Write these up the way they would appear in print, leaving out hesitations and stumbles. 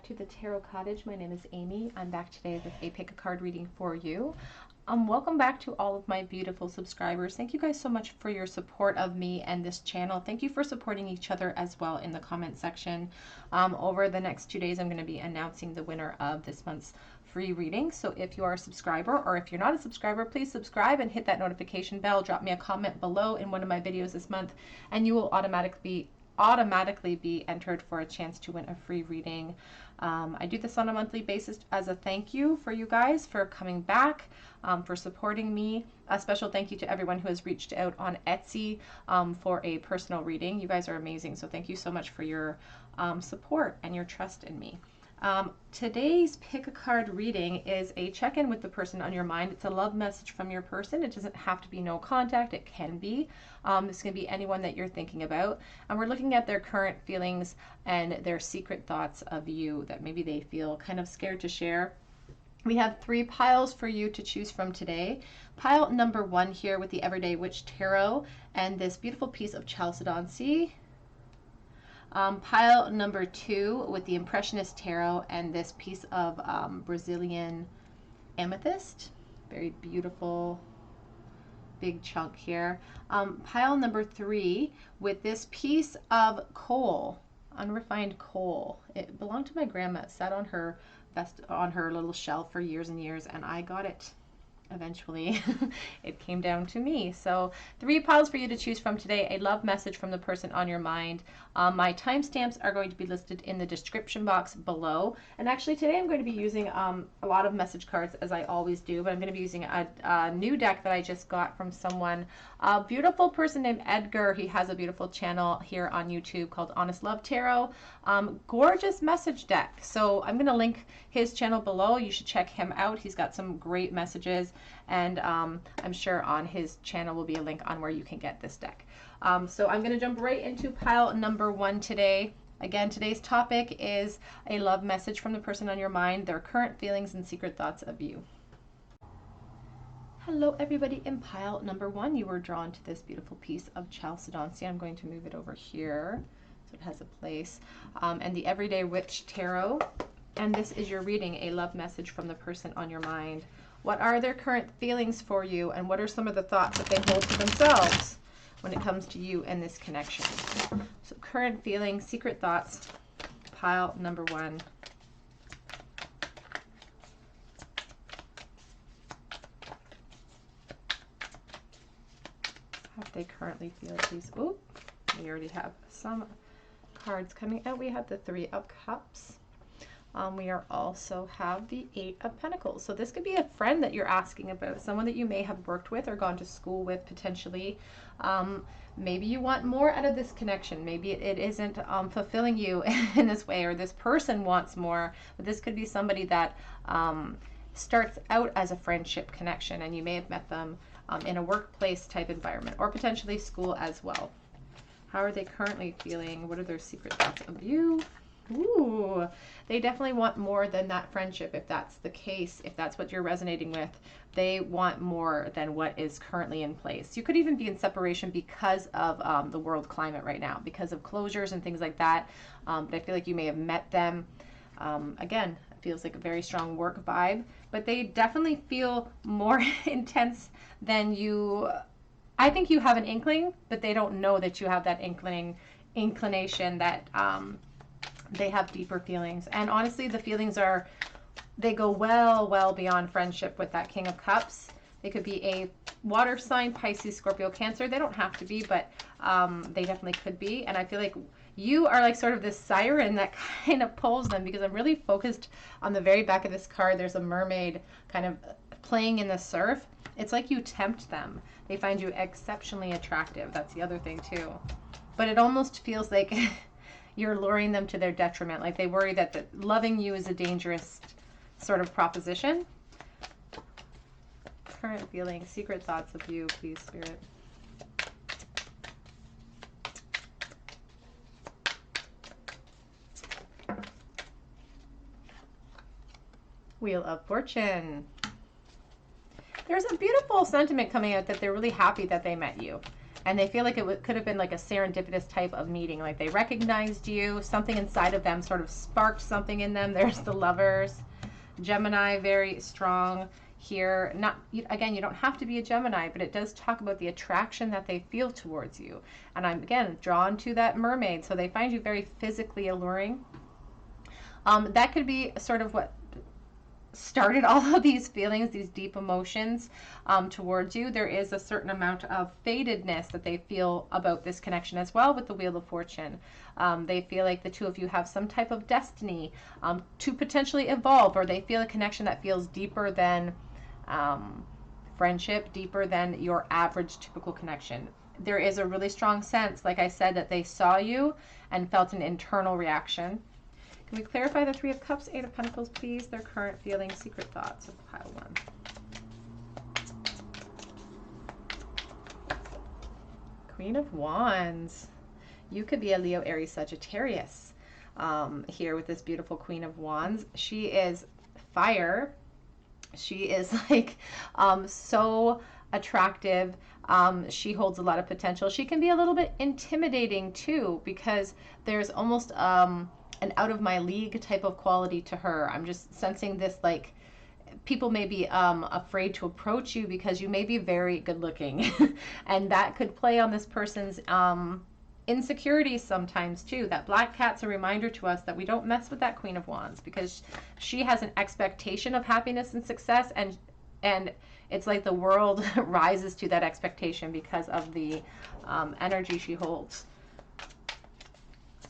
back to the Tarot Cottage. My name is Amy. I'm back today with a pick a card reading for you. Welcome back to all of my beautiful subscribers. Thank you guys so much for your support of me and this channel. Thank you for supporting each other as well in the comment section. Over the next 2 days, I'm going to be announcing the winner of this month's free reading. So if you are a subscriber, or if you're not a subscriber, please subscribe and hit that notification bell. Drop me a comment below in one of my videos this month, and you will automatically be entered for a chance to win a free reading. I do this on a monthly basis as a thank you for you guys for coming back, for supporting me. A special thank you to everyone who has reached out on Etsy for a personal reading. You guys are amazing, so thank you so much for your support and your trust in me. Today's pick a card reading is a check-in with the person on your mind. It's a love message from your person. It doesn't have to be no contact. It can be. This can be anyone that you're thinking about. And we're looking at their current feelings and their secret thoughts of you that maybe they feel kind of scared to share. We have 3 piles for you to choose from today. Pile number 1 here with the Everyday Witch Tarot and this beautiful piece of Chalcedony. Pile number 2 with the Impressionist Tarot and this piece of Brazilian amethyst. Very beautiful big chunk here. Pile number 3 with this piece of coal, unrefined coal. It belonged to my grandma. It sat on her little shelf for years and years, and I got it. Eventually it came down to me. So 3 piles for you to choose from today. A love message from the person on your mind. My timestamps are going to be listed in the description box below. And actually today I'm going to be using a lot of message cards, as I always do, but I'm going to be using a new deck that I just got from someone, a beautiful person named Edgar. He has a beautiful channel here on YouTube called Honest Love Tarot. Gorgeous message deck. So I'm going to link his channel below. You should check him out. He's got some great messages. And I'm sure on his channel will be a link on where you can get this deck. So I'm going to jump right into pile number 1 today. Again, today's topic is a love message from the person on your mind, their current feelings and secret thoughts of you. Hello everybody, in pile number 1 you were drawn to this beautiful piece of Chalcedony. I'm going to move it over here so it has a place. And the Everyday Witch Tarot. And this is your reading, a love message from the person on your mind. What are their current feelings for you, and what are some of the thoughts that they hold to themselves when it comes to you and this connection? So current feelings, secret thoughts, pile number 1. How do they currently feel, please? Oh, we already have some cards coming out. We have the 3 of Cups. We also have the 8 of Pentacles. So this could be a friend that you're asking about, someone that you may have worked with or gone to school with potentially. Maybe you want more out of this connection. Maybe it isn't fulfilling you in this way, or this person wants more. But this could be somebody that starts out as a friendship connection, and you may have met them in a workplace type environment, or potentially school as well. How are they currently feeling? What are their secret thoughts of you? Ooh, they definitely want more than that friendship. If that's the case, if that's what you're resonating with, they want more than what is currently in place. You could even be in separation because of the world climate right now, because of closures and things like that. But I feel like you may have met them. Again, it feels like a very strong work vibe, but they definitely feel more intense than you. I think you have an inkling, but they don't know that you have that inclination that they have deeper feelings. And honestly, the feelings they go well beyond friendship with that King of Cups. They could be a water sign, Pisces, Scorpio, Cancer. They don't have to be, but they definitely could be. And I feel like you are like sort of this siren that kind of pulls them, because I'm really focused on the very back of this card. There's a mermaid kind of playing in the surf. It's like you tempt them. They find you exceptionally attractive. That's the other thing too. But it almost feels like you're luring them to their detriment. Like they worry that loving you is a dangerous sort of proposition. Current feelings, secret thoughts of you, please, Spirit. Wheel of Fortune. There's a beautiful sentiment coming out that they're really happy that they met you. And they feel like it could have been like a serendipitous type of meeting. Like they recognized you, something inside of them sort of sparked something in them. There's the Lovers. Gemini, very strong here. Not, again, you don't have to be a Gemini, but it does talk about the attraction that they feel towards you. And I'm, again, drawn to that mermaid. So they find you very physically alluring. That could be sort of what started all of these feelings, these deep emotions towards you. There is a certain amount of fatedness that they feel about this connection as well with the Wheel of Fortune. They feel like the two of you have some type of destiny to potentially evolve, or they feel a connection that feels deeper than friendship, deeper than your average typical connection. There is a really strong sense, like I said, that they saw you and felt an internal reaction. Can we clarify the Three of Cups, Eight of Pentacles, please? Their current feelings, secret thoughts of pile one. Queen of Wands. You could be a Leo, Aries, Sagittarius here with this beautiful Queen of Wands. She is fire. She is like so attractive. She holds a lot of potential. She can be a little bit intimidating too, because there's almost an out of my league type of quality to her. I'm just sensing this, like people may be afraid to approach you because you may be very good looking and that could play on this person's insecurities sometimes too. That black cat's a reminder to us that we don't mess with that Queen of Wands, because she has an expectation of happiness and success, and it's like the world rises to that expectation because of the energy she holds.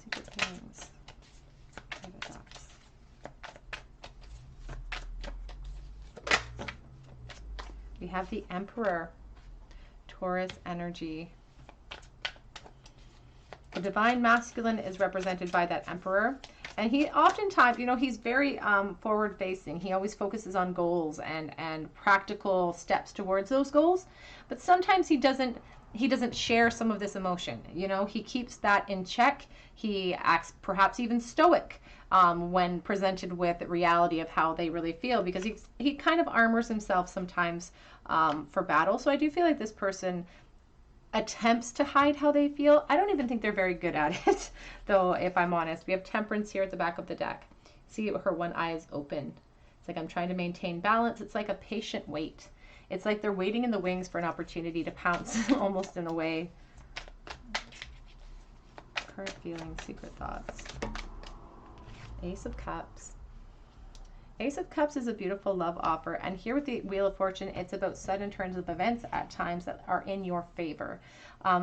Secret feelings. We have the Emperor, Taurus energy. The divine masculine is represented by that Emperor. And he oftentimes, you know, he's very forward facing. He always focuses on goals and practical steps towards those goals. But sometimes he doesn't share some of this emotion. You know, he keeps that in check. He acts perhaps even stoic when presented with the reality of how they really feel, because he kind of armors himself sometimes for battle. So I do feel like this person attempts to hide how they feel. I don't even think they're very good at it, though, if I'm honest. We have Temperance here at the back of the deck. See, her one eye is open. It's like, I'm trying to maintain balance. It's like a patient wait. It's like they're waiting in the wings for an opportunity to pounce, almost in a way. Current feelings, secret thoughts. Ace of Cups. Ace of Cups is a beautiful love offer, and here with the Wheel of Fortune, it's about sudden turns of events at times that are in your favor.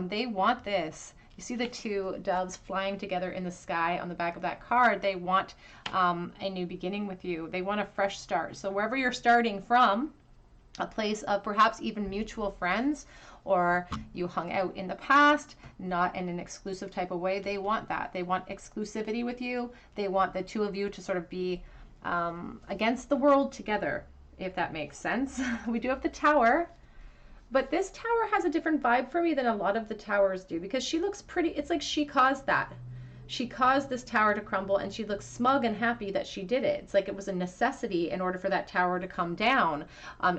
They want this. You see the two doves flying together in the sky on the back of that card. They want a new beginning with you. They want a fresh start. So wherever you're starting from, a place of perhaps even mutual friends, or you hung out in the past, not in an exclusive type of way, they want that. They want exclusivity with you. They want the two of you to sort of be against the world together, if that makes sense. We do have the Tower, but this Tower has a different vibe for me than a lot of the towers do, because she looks pretty. It's like she caused that. She caused this tower to crumble, and she looks smug and happy that she did it. It's like it was a necessity in order for that tower to come down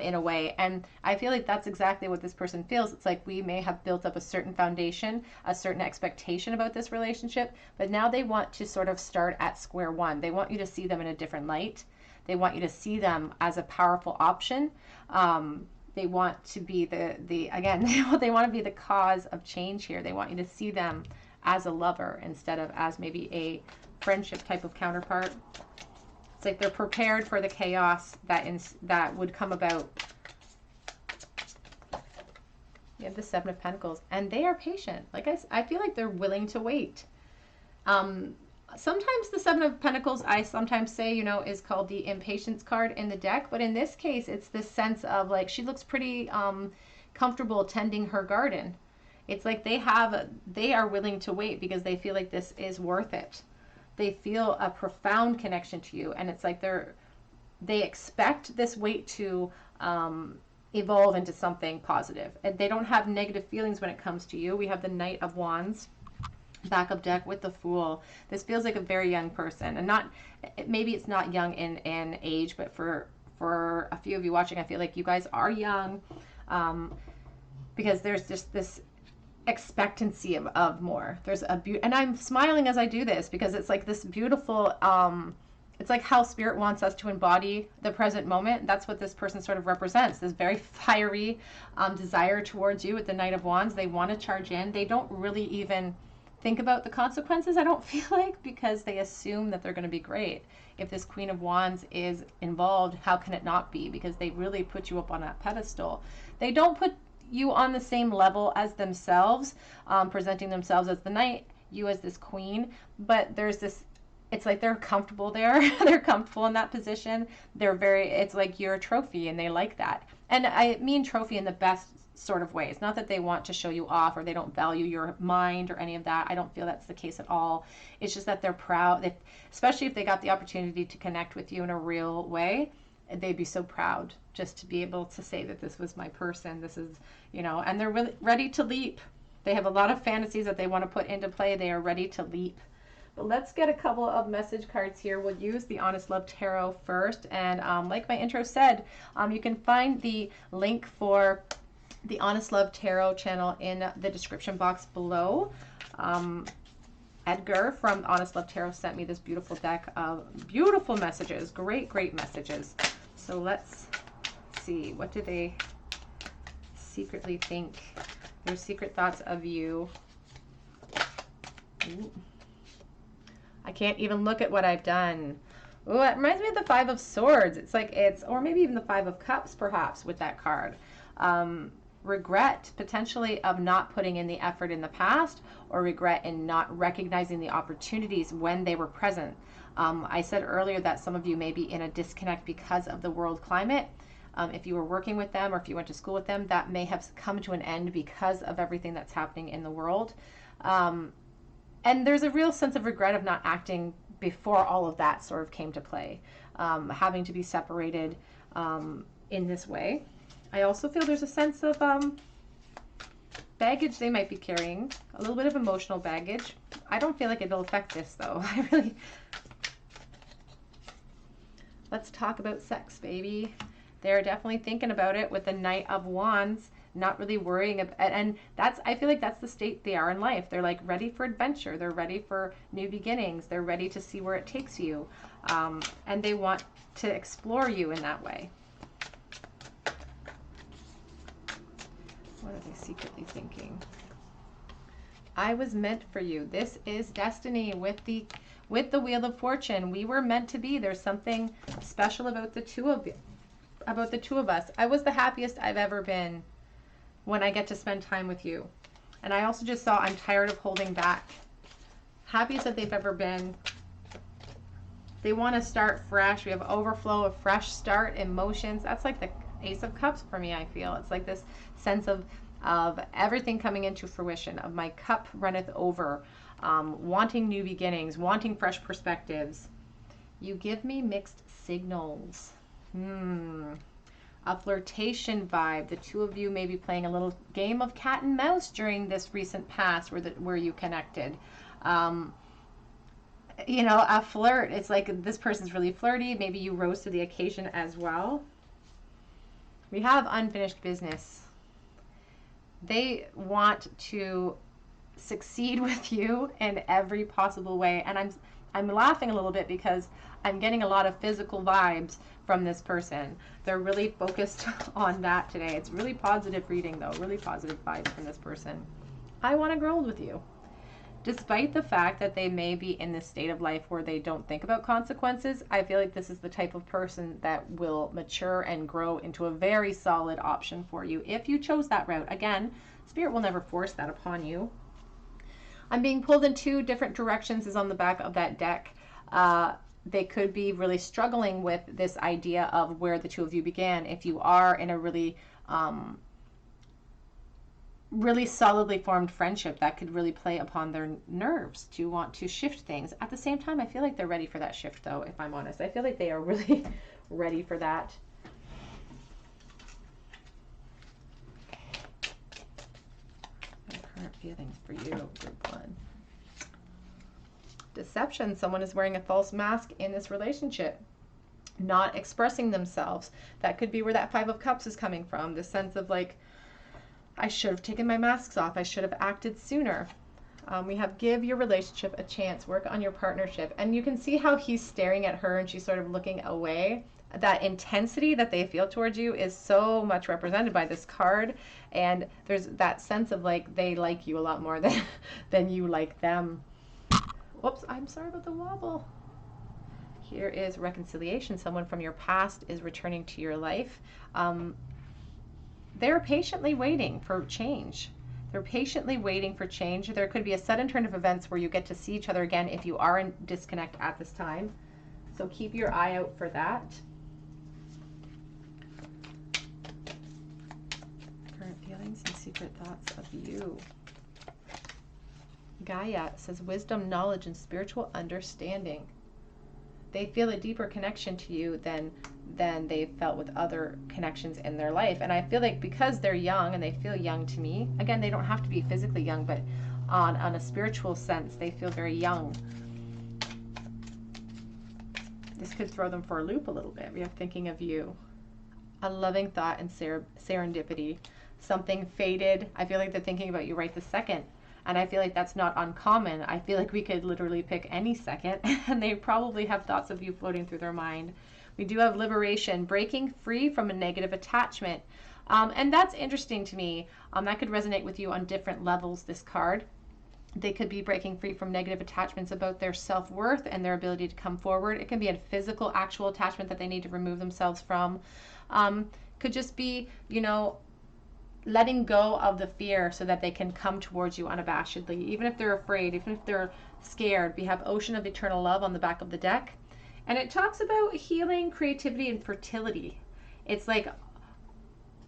in a way. And I feel like that's exactly what this person feels. It's like we may have built up a certain foundation, a certain expectation about this relationship, but now they want to sort of start at square one. They want you to see them in a different light. They want you to see them as a powerful option. They want to be again, they want to be the cause of change here. They want you to see them as a lover instead of as maybe a friendship type of counterpart. It's like they're prepared for the chaos that would come about. You have the Seven of Pentacles, and they are patient. Like I feel like they're willing to wait. Sometimes the Seven of Pentacles, I sometimes say, you know, is called the impatience card in the deck, but in this case, it's this sense of like she looks pretty comfortable tending her garden. It's like they are willing to wait because they feel like this is worth it. They feel a profound connection to you, and it's like they expect this wait to evolve into something positive. And they don't have negative feelings when it comes to you. We have the Knight of Wands back of deck with the Fool. This feels like a very young person, and maybe it's not young in age, but for a few of you watching, I feel like you guys are young, because there's just this expectancy of more. There's a and I'm smiling as I do this because it's like this beautiful, it's like how spirit wants us to embody the present moment. That's what this person sort of represents, this very fiery desire towards you with the Knight of Wands. They want to charge in. They don't really even think about the consequences, I don't feel like, because they assume that they're going to be great. If this Queen of Wands is involved, how can it not be? Because they really put you up on that pedestal. They don't put you on the same level as themselves, presenting themselves as the knight, you as this queen, but there's this, it's like they're comfortable there. They're comfortable in that position. They're very, it's like you're a trophy and they like that. And I mean trophy in the best sort of way. It's not that they want to show you off or they don't value your mind or any of that. I don't feel that's the case at all. It's just that they're proud, especially if they got the opportunity to connect with you in a real way. They'd be so proud just to be able to say that this was my person. This is, you know, and they're really ready to leap. They have a lot of fantasies that they want to put into play. They are ready to leap. But let's get a couple of message cards here. We'll use the Honest Love Tarot first. And like my intro said, you can find the link for the Honest Love Tarot channel in the description box below. Edgar from Honest Love Tarot sent me this beautiful deck of beautiful messages. Great messages. So let's see. What do they secretly think? Their secret thoughts of you. Ooh. I can't even look at what I've done. Oh, it reminds me of the Five of Swords. It's like it's, or maybe even the Five of Cups perhaps with that card. Regret potentially of not putting in the effort in the past, or regret in not recognizing the opportunities when they were present. I said earlier that some of you may be in a disconnect because of the world climate. If you were working with them or if you went to school with them, that may have come to an end because of everything that's happening in the world. And there's a real sense of regret of not acting before all of that sort of came to play, having to be separated in this way. I also feel there's a sense of baggage they might be carrying, a little bit of emotional baggage. I don't feel like it'll affect this though. Let's talk about sex, baby. They're definitely thinking about it with the Knight of Wands, not really worrying about, and that's, I feel like that's the state they are in life. They're like ready for adventure. They're ready for new beginnings. They're ready to see where it takes you. And they want to explore you in that way. What are they secretly thinking? I was meant for you. This is destiny with the Wheel of Fortune. We were meant to be. There's something special about the two of us. I was the happiest I've ever been when I get to spend time with you. And I also just saw I'm tired of holding back. Happiest that they've ever been. They want to start fresh. We have overflow of fresh start emotions. That's like the Ace of Cups for me, I feel. It's like this sense of everything coming into fruition, of my cup runneth over, wanting new beginnings, wanting fresh perspectives. You give me mixed signals. A flirtation vibe. The two of you may be playing a little game of cat and mouse during this recent past where you connected. You know, a flirt. It's like this person's really flirty. Maybe you rose to the occasion as well. We have unfinished business. They want to succeed with you in every possible way. And I'm laughing a little bit because I'm getting a lot of physical vibes from this person. They're really focused on that today. It's really positive reading though, really positive vibes from this person. I want to grow old with you. Despite the fact that they may be in this state of life where they don't think about consequences, I feel like this is the type of person that will mature and grow into a very solid option for you if you chose that route. Again, Spirit will never force that upon you. I'm being pulled in two different directions is on the back of that deck. They could be really struggling with this idea of where the two of you began. If you are in a really really solidly formed friendship, that could really play upon their nerves to want to shift things. At the same time, I feel like they're ready for that shift though, if I'm honest. I feel like they are really ready for that. My current feelings for you, group one. Deception. Someone is wearing a false mask in this relationship, not expressing themselves. That could be where that Five of Cups is coming from. The sense of like, I should have taken my masks off. I should have acted sooner. We have give your relationship a chance, work on your partnership. And you can see how he's staring at her and she's sort of looking away. That intensity that they feel towards you is so much represented by this card. And there's that sense of like they like you a lot more than you like them. Whoops, I'm sorry about the wobble. Here is reconciliation. Someone from your past is returning to your life. They're patiently waiting for change. They're patiently waiting for change. There could be a sudden turn of events where you get to see each other again if you are in disconnect at this time. So keep your eye out for that. Current feelings and secret thoughts of you. Gaia says wisdom, knowledge, and spiritual understanding. They feel a deeper connection to you than they've felt with other connections in their life. And I feel like because they're young and they feel young to me, again, they don't have to be physically young, but on a spiritual sense, they feel very young. This could throw them for a loop a little bit. We have thinking of you. A loving thought and serendipity. Something faded. I feel like they're thinking about you right this second. And I feel like that's not uncommon. I feel like we could literally pick any second and they probably have thoughts of you floating through their mind. We do have liberation, breaking free from a negative attachment. And that's interesting to me. That could resonate with you on different levels, this card. They could be breaking free from negative attachments about their self-worth and their ability to come forward. It can be a physical, actual attachment that they need to remove themselves from. Could just be, you know, letting go of the fear so that they can come towards you unabashedly, even if they're afraid, even if they're scared. We have Ocean of Eternal Love on the back of the deck. And it talks about healing, creativity, and fertility. It's like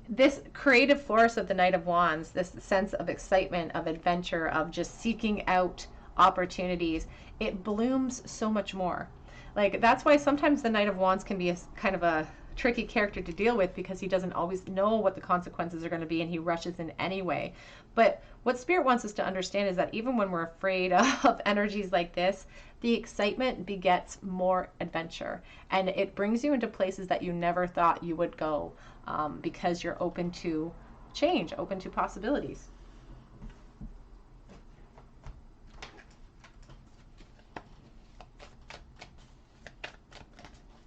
this creative force of the Knight of Wands, this sense of excitement, of adventure, of just seeking out opportunities. It blooms so much more. Like, that's why sometimes the Knight of Wands can be a kind of a tricky character to deal with because he doesn't always know what the consequences are going to be and he rushes in anyway. But what Spirit wants us to understand is that even when we're afraid of energies like this, the excitement begets more adventure and it brings you into places that you never thought you would go because you're open to change, open to possibilities.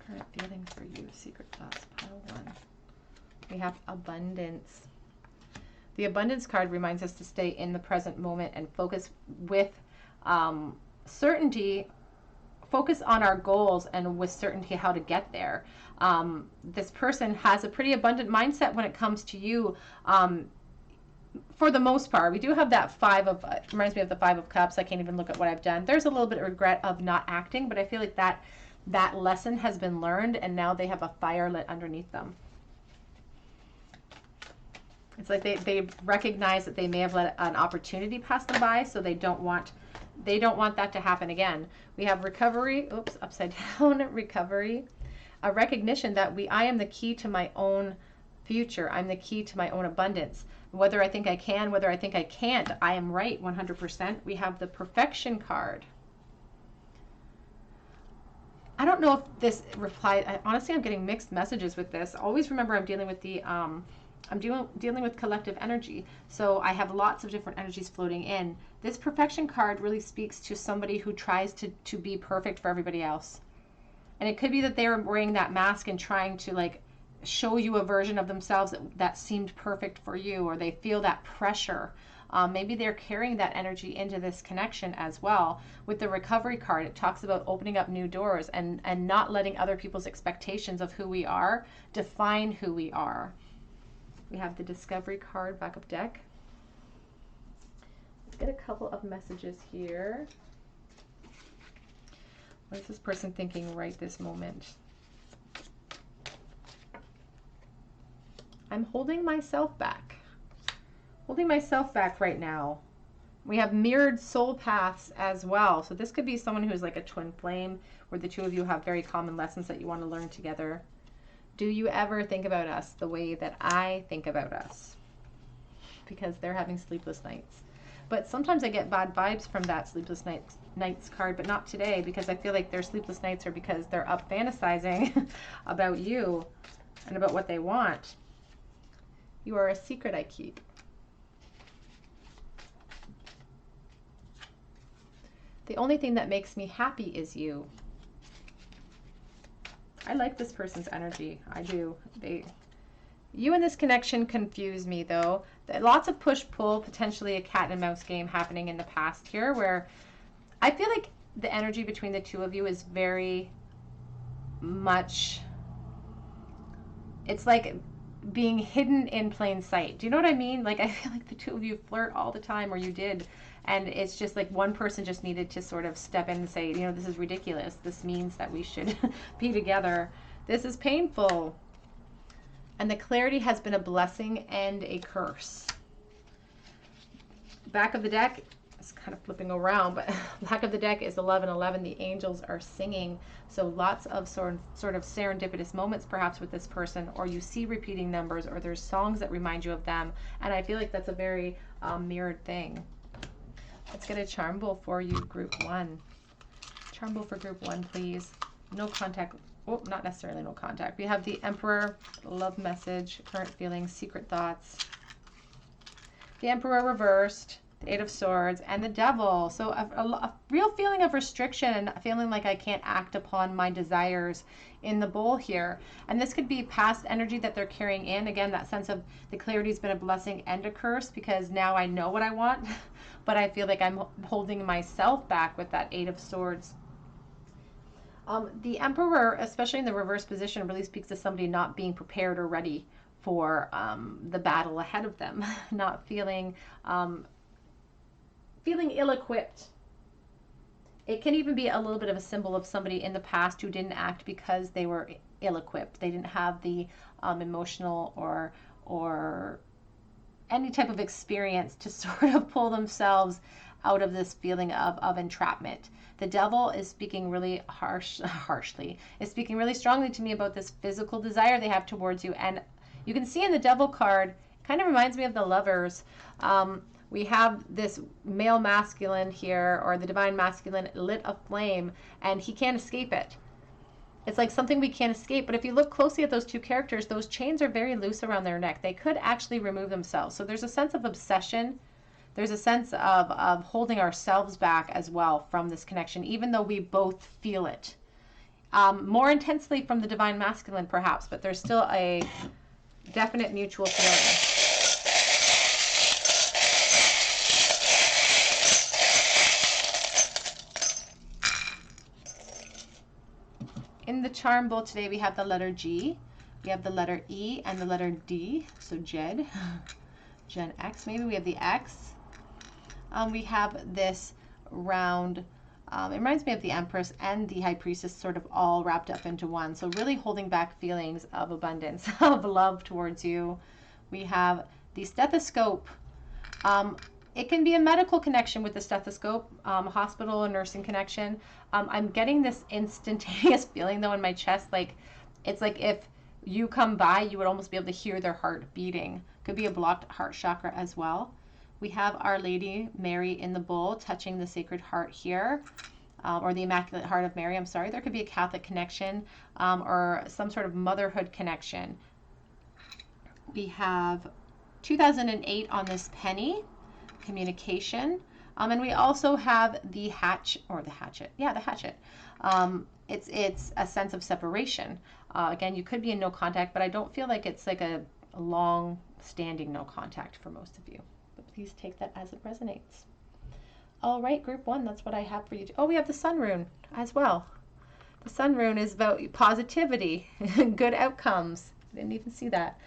Current feelings for you, secret thoughts, pile 1. We have abundance. The abundance card reminds us to stay in the present moment and focus with certainty, focus on our goals and with certainty how to get there. This person has a pretty abundant mindset when it comes to you. For the most part, we do have that reminds me of the 5 of Cups. I can't even look at what I've done. There's a little bit of regret of not acting, but I feel like that lesson has been learned and now they have a fire lit underneath them. It's like they recognize that they may have let an opportunity pass them by, so they don't want that to happen again. We have recovery, oops, upside down, recovery, a recognition that I am the key to my own future. I'm the key to my own abundance. Whether I think I can, whether I think I can't, I am right 100%. We have the perfection card. I don't know if this reply, honestly, I'm getting mixed messages with this. Always remember I'm dealing with dealing with collective energy. So I have lots of different energies floating in. This perfection card really speaks to somebody who tries to be perfect for everybody else. And it could be that they're wearing that mask and trying to like show you a version of themselves that seemed perfect for you, or they feel that pressure. Maybe they're carrying that energy into this connection as well. With the recovery card, it talks about opening up new doors and not letting other people's expectations of who we are define who we are. We have the discovery card, backup deck. Let's get a couple of messages here. What is this person thinking right this moment? I'm holding myself back. Holding myself back right now. We have mirrored soul paths as well. So this could be someone who's like a twin flame, where the two of you have very common lessons that you want to learn together. Do you ever think about us the way that I think about us? Because they're having sleepless nights. But sometimes I get bad vibes from that sleepless nights card, but not today, because I feel like their sleepless nights are because they're up fantasizing about you and about what they want. You are a secret I keep. The only thing that makes me happy is you. I like this person's energy. I do. You and this connection confuse me, though. Lots of push-pull, potentially a cat and mouse game happening in the past here, where I feel like the energy between the two of you is very much, it's like being hidden in plain sight. Do you know what I mean? Like, I feel like the two of you flirt all the time, or you did. And it's just like one person just needed to sort of step in and say, you know, this is ridiculous. This means that we should be together. This is painful. And the clarity has been a blessing and a curse. Back of the deck, it's kind of flipping around, but back of the deck is 1111. The angels are singing. So lots of sort of serendipitous moments perhaps with this person, or you see repeating numbers, or there's songs that remind you of them. And I feel like that's a very mirrored thing. Let's get a charm bowl for you, group 1. Charm bowl for group 1, please. No contact. Oh, not necessarily no contact. We have the Emperor, love message, current feelings, secret thoughts. The Emperor reversed, the Eight of Swords, and the Devil. So a real feeling of restriction, feeling like I can't act upon my desires in the bowl here. And this could be past energy that they're carrying in. Again, that sense of the clarity has been a blessing and a curse, because now I know what I want, but I feel like I'm holding myself back with that Eight of Swords. The Emperor, especially in the reverse position, really speaks to somebody not being prepared or ready for the battle ahead of them, not feeling ill-equipped. It can even be a little bit of a symbol of somebody in the past who didn't act because they were ill-equipped. They didn't have the emotional or any type of experience to sort of pull themselves out of this feeling of entrapment. The Devil is speaking really harshly, is speaking really strongly to me about this physical desire they have towards you. And you can see in the Devil card, it kind of reminds me of the Lovers. We have this male masculine here, or the divine masculine, lit a flame, and he can't escape it. It's like something we can't escape. But if you look closely at those two characters, those chains are very loose around their neck. They could actually remove themselves. So there's a sense of obsession. There's a sense of holding ourselves back as well from this connection, even though we both feel it. More intensely from the divine masculine, perhaps, but there's still a definite mutual feeling. In the charm bowl today, we have the letter G, we have the letter E, and the letter D. So Jed, Gen X, maybe we have the X. We have this round, it reminds me of the Empress and the High Priestess, sort of all wrapped up into one. So really holding back feelings of abundance, of love towards you. We have the stethoscope. It can be a medical connection with the stethoscope, hospital or nursing connection. I'm getting this instantaneous feeling though in my chest, like it's like if you come by, you would almost be able to hear their heart beating. Could be a blocked heart chakra as well. We have Our Lady Mary in the bowl touching the Sacred Heart here, or the Immaculate Heart of Mary, I'm sorry. There could be a Catholic connection or some sort of motherhood connection. We have 2008 on this penny, communication. And we also have the hatchet. Yeah, the hatchet. It's a sense of separation. Again, you could be in no contact, but I don't feel like it's like a long-standing no contact for most of you. But please take that as it resonates. All right, group 1, that's what I have for you. Oh, we have the Sun rune as well. The Sun rune is about positivity, good outcomes. I didn't even see that.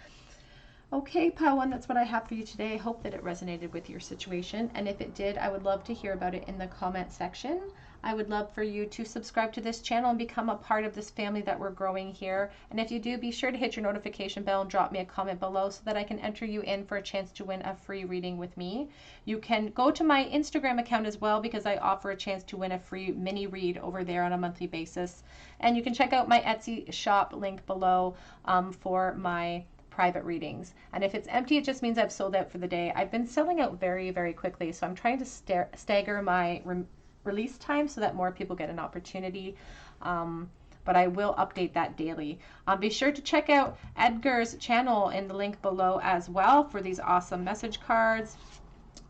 Okay, Pile 1, that's what I have for you today. I hope that it resonated with your situation. And if it did, I would love to hear about it in the comment section. I would love for you to subscribe to this channel and become a part of this family that we're growing here. And if you do, be sure to hit your notification bell and drop me a comment below so that I can enter you in for a chance to win a free reading with me. You can go to my Instagram account as well, because I offer a chance to win a free mini read over there on a monthly basis. And you can check out my Etsy shop link below for my private readings. And if it's empty, it just means I've sold out for the day. I've been selling out very, very quickly, so I'm trying to stagger my release time so that more people get an opportunity. But I will update that daily. Be sure to check out Edgar's channel in the link below as well for these awesome message cards.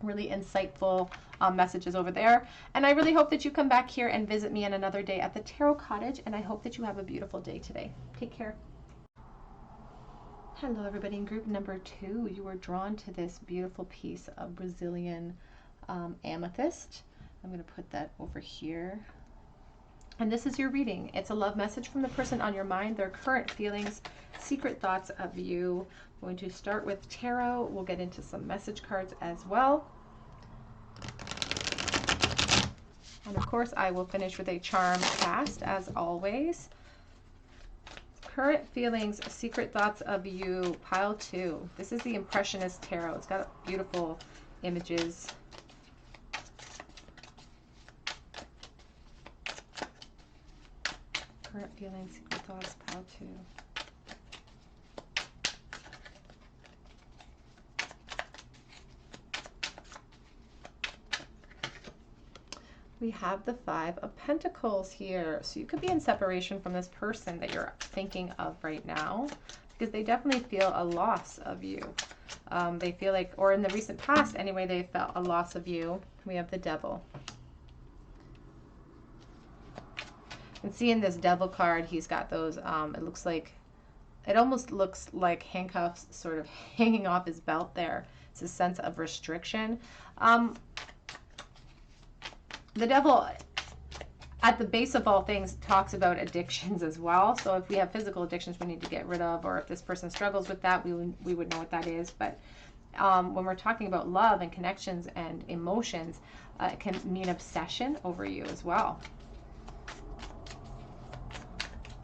Really insightful messages over there. And I really hope that you come back here and visit me on another day at the Tarot Cottage. And I hope that you have a beautiful day today. Take care. Hello, everybody. In group number 2, you were drawn to this beautiful piece of Brazilian amethyst. I'm going to put that over here. And this is your reading. It's a love message from the person on your mind, their current feelings, secret thoughts of you. I'm going to start with tarot. We'll get into some message cards as well. And of course, I will finish with a charm cast as always. Current feelings, secret thoughts of you, pile 2. This is the Impressionist Tarot. It's got beautiful images. Current feelings, secret thoughts, pile 2. We have the 5 of Pentacles here. So you could be in separation from this person that you're thinking of right now, because they definitely feel a loss of you. They feel like, or in the recent past anyway, they felt a loss of you. We have the Devil. And see in this Devil card, he's got those, it almost looks like handcuffs sort of hanging off his belt there. It's a sense of restriction. The Devil, at the base of all things, talks about addictions as well. So if we have physical addictions we need to get rid of, or if this person struggles with that, we would know what that is. But when we're talking about love and connections and emotions, it can mean obsession over you as well.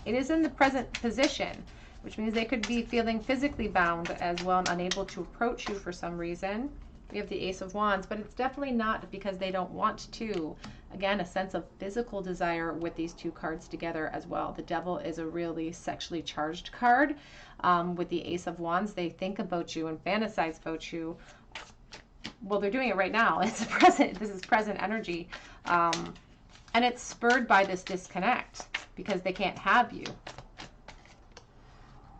It is in the present position, which means they could be feeling physically bound as well and unable to approach you for some reason. We have the Ace of Wands, but it's definitely not because they don't want to. Again, a sense of physical desire with these 2 cards together as well. The Devil is a really sexually charged card. With the Ace of Wands, they think about you and fantasize about you. Well, they're doing it right now. It's present. This is present energy. And it's spurred by this disconnect because they can't have you.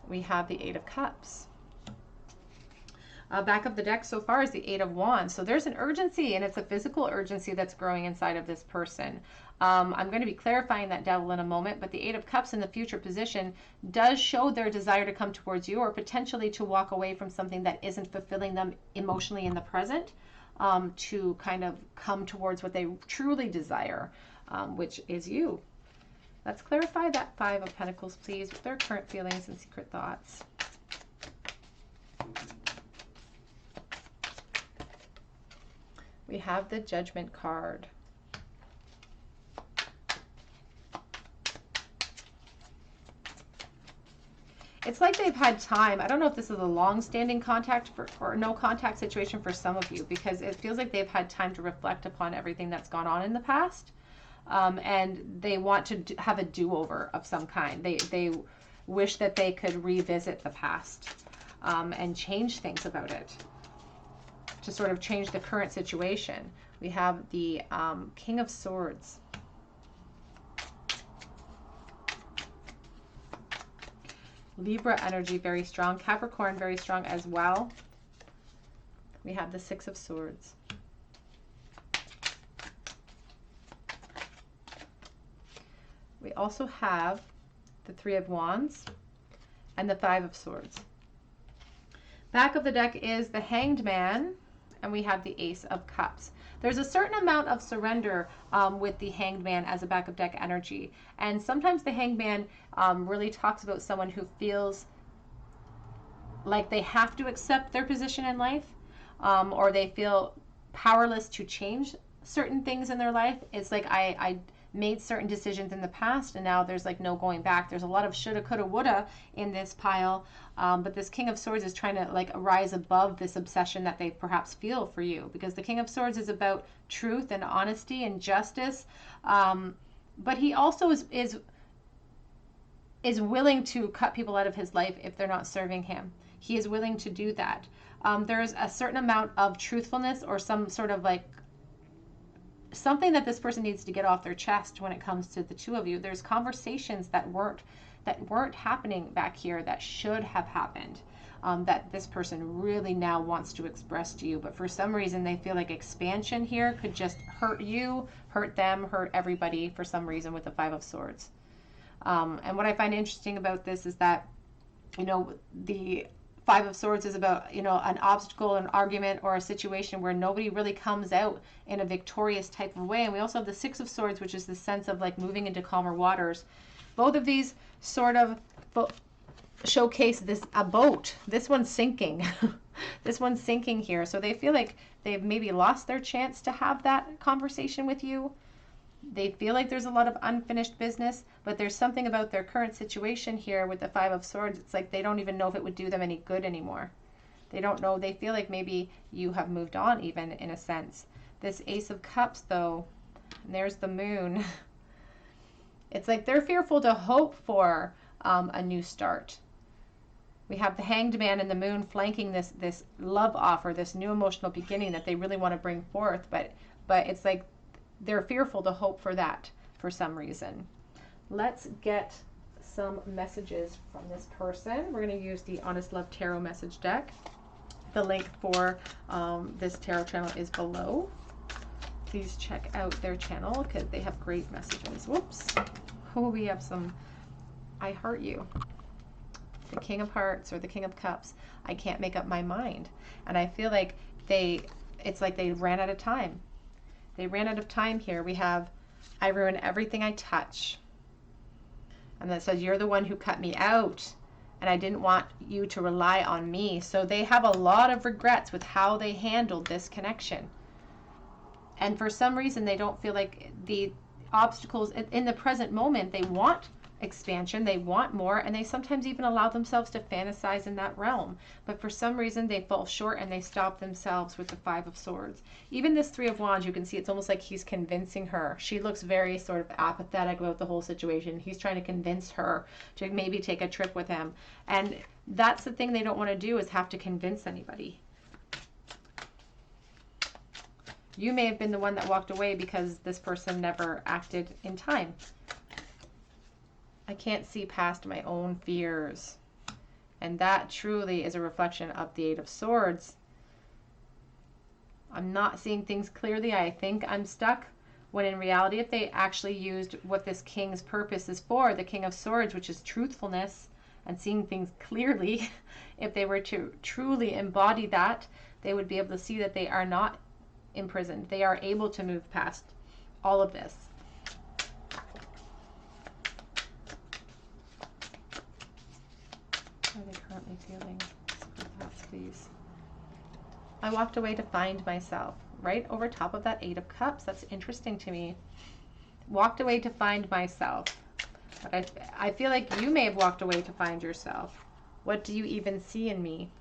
We have the 8 of Cups. Back of the deck so far is the 8 of Wands. So there's an urgency, and it's a physical urgency that's growing inside of this person. I'm going to be clarifying that Devil in a moment, but the 8 of Cups in the future position does show their desire to come towards you, or potentially to walk away from something that isn't fulfilling them emotionally in the present, to kind of come towards what they truly desire, which is you. Let's clarify that 5 of Pentacles, please, with their current feelings and secret thoughts. We have the Judgment card. It's like they've had time. I don't know if this is a long-standing contact or no contact situation for some of you, because it feels like they've had time to reflect upon everything that's gone on in the past. And they want to have a do-over of some kind. They wish that they could revisit the past and change things about it, to sort of change the current situation. We have the King of Swords. Libra energy, very strong. Capricorn, very strong as well. We have the 6 of Swords. We also have the 3 of Wands and the 5 of Swords. Back of the deck is the Hanged Man, and we have the Ace of Cups. There's a certain amount of surrender with the Hanged Man as a back of deck energy. And sometimes the Hanged Man really talks about someone who feels like they have to accept their position in life, or they feel powerless to change certain things in their life. It's like, I made certain decisions in the past, and now there's like no going back. There's a lot of shoulda, coulda, woulda in this pile, but this King of Swords is trying to like rise above this obsession that they perhaps feel for you, because the King of Swords is about truth and honesty and justice, but he also is willing to cut people out of his life if they're not serving him. He is willing to do that. There's a certain amount of truthfulness, or some sort of like something that this person needs to get off their chest when it comes to the two of you. There's conversations that weren't happening back here that should have happened. that this person really now wants to express to you. But for some reason, they feel like expansion here could just hurt you, hurt them, hurt everybody for some reason with the Five of Swords. And what I find interesting about this is that, you know, the Five of Swords is about, you know, an obstacle, an argument, or a situation where nobody really comes out in a victorious type of way. And we also have the Six of Swords, which is the sense of like moving into calmer waters. Both of these sort of showcase this, a boat. This one's sinking. This one's sinking here. So they feel like they've maybe lost their chance to have that conversation with you. They feel like there's a lot of unfinished business, but there's something about their current situation here with the Five of Swords. It's like they don't even know if it would do them any good anymore. They don't know. They feel like maybe you have moved on, even in a sense. This Ace of Cups, though, and there's the Moon. It's like they're fearful to hope for a new start. We have the Hanged Man and the Moon flanking this love offer, this new emotional beginning that they really want to bring forth, but it's like they're fearful to hope for that for some reason. Let's get some messages from this person. We're going to use the Honest Love Tarot message deck. The link for this tarot channel is below. Please check out their channel because they have great messages. Whoops. Oh, we have some I heart you. The King of Hearts or the King of Cups. I can't make up my mind. And I feel like it's like they ran out of time. They ran out of time here. We have, I ruin everything I touch. And that says, you're the one who cut me out. And I didn't want you to rely on me. So they have a lot of regrets with how they handled this connection. And for some reason, they don't feel like the obstacles in the present moment, they want expansion, they want more, and they sometimes even allow themselves to fantasize in that realm. But for some reason, they fall short and they stop themselves with the Five of Swords. Even this Three of Wands, you can see it's almost like he's convincing her. She looks very sort of apathetic about the whole situation. He's trying to convince her to maybe take a trip with him. And that's the thing they don't want to do, is have to convince anybody. You may have been the one that walked away because this person never acted in time. I can't see past my own fears. And that truly is a reflection of the Eight of Swords. I'm not seeing things clearly. I think I'm stuck. When in reality, if they actually used what this King's purpose is for, the King of Swords, which is truthfulness and seeing things clearly, if they were to truly embody that, they would be able to see that they are not imprisoned. They are able to move past all of this. How are they currently feeling? Thoughts, please. I walked away to find myself. Right over top of that Eight of Cups. That's interesting to me. Walked away to find myself. But I feel like you may have walked away to find yourself. What do you even see in me?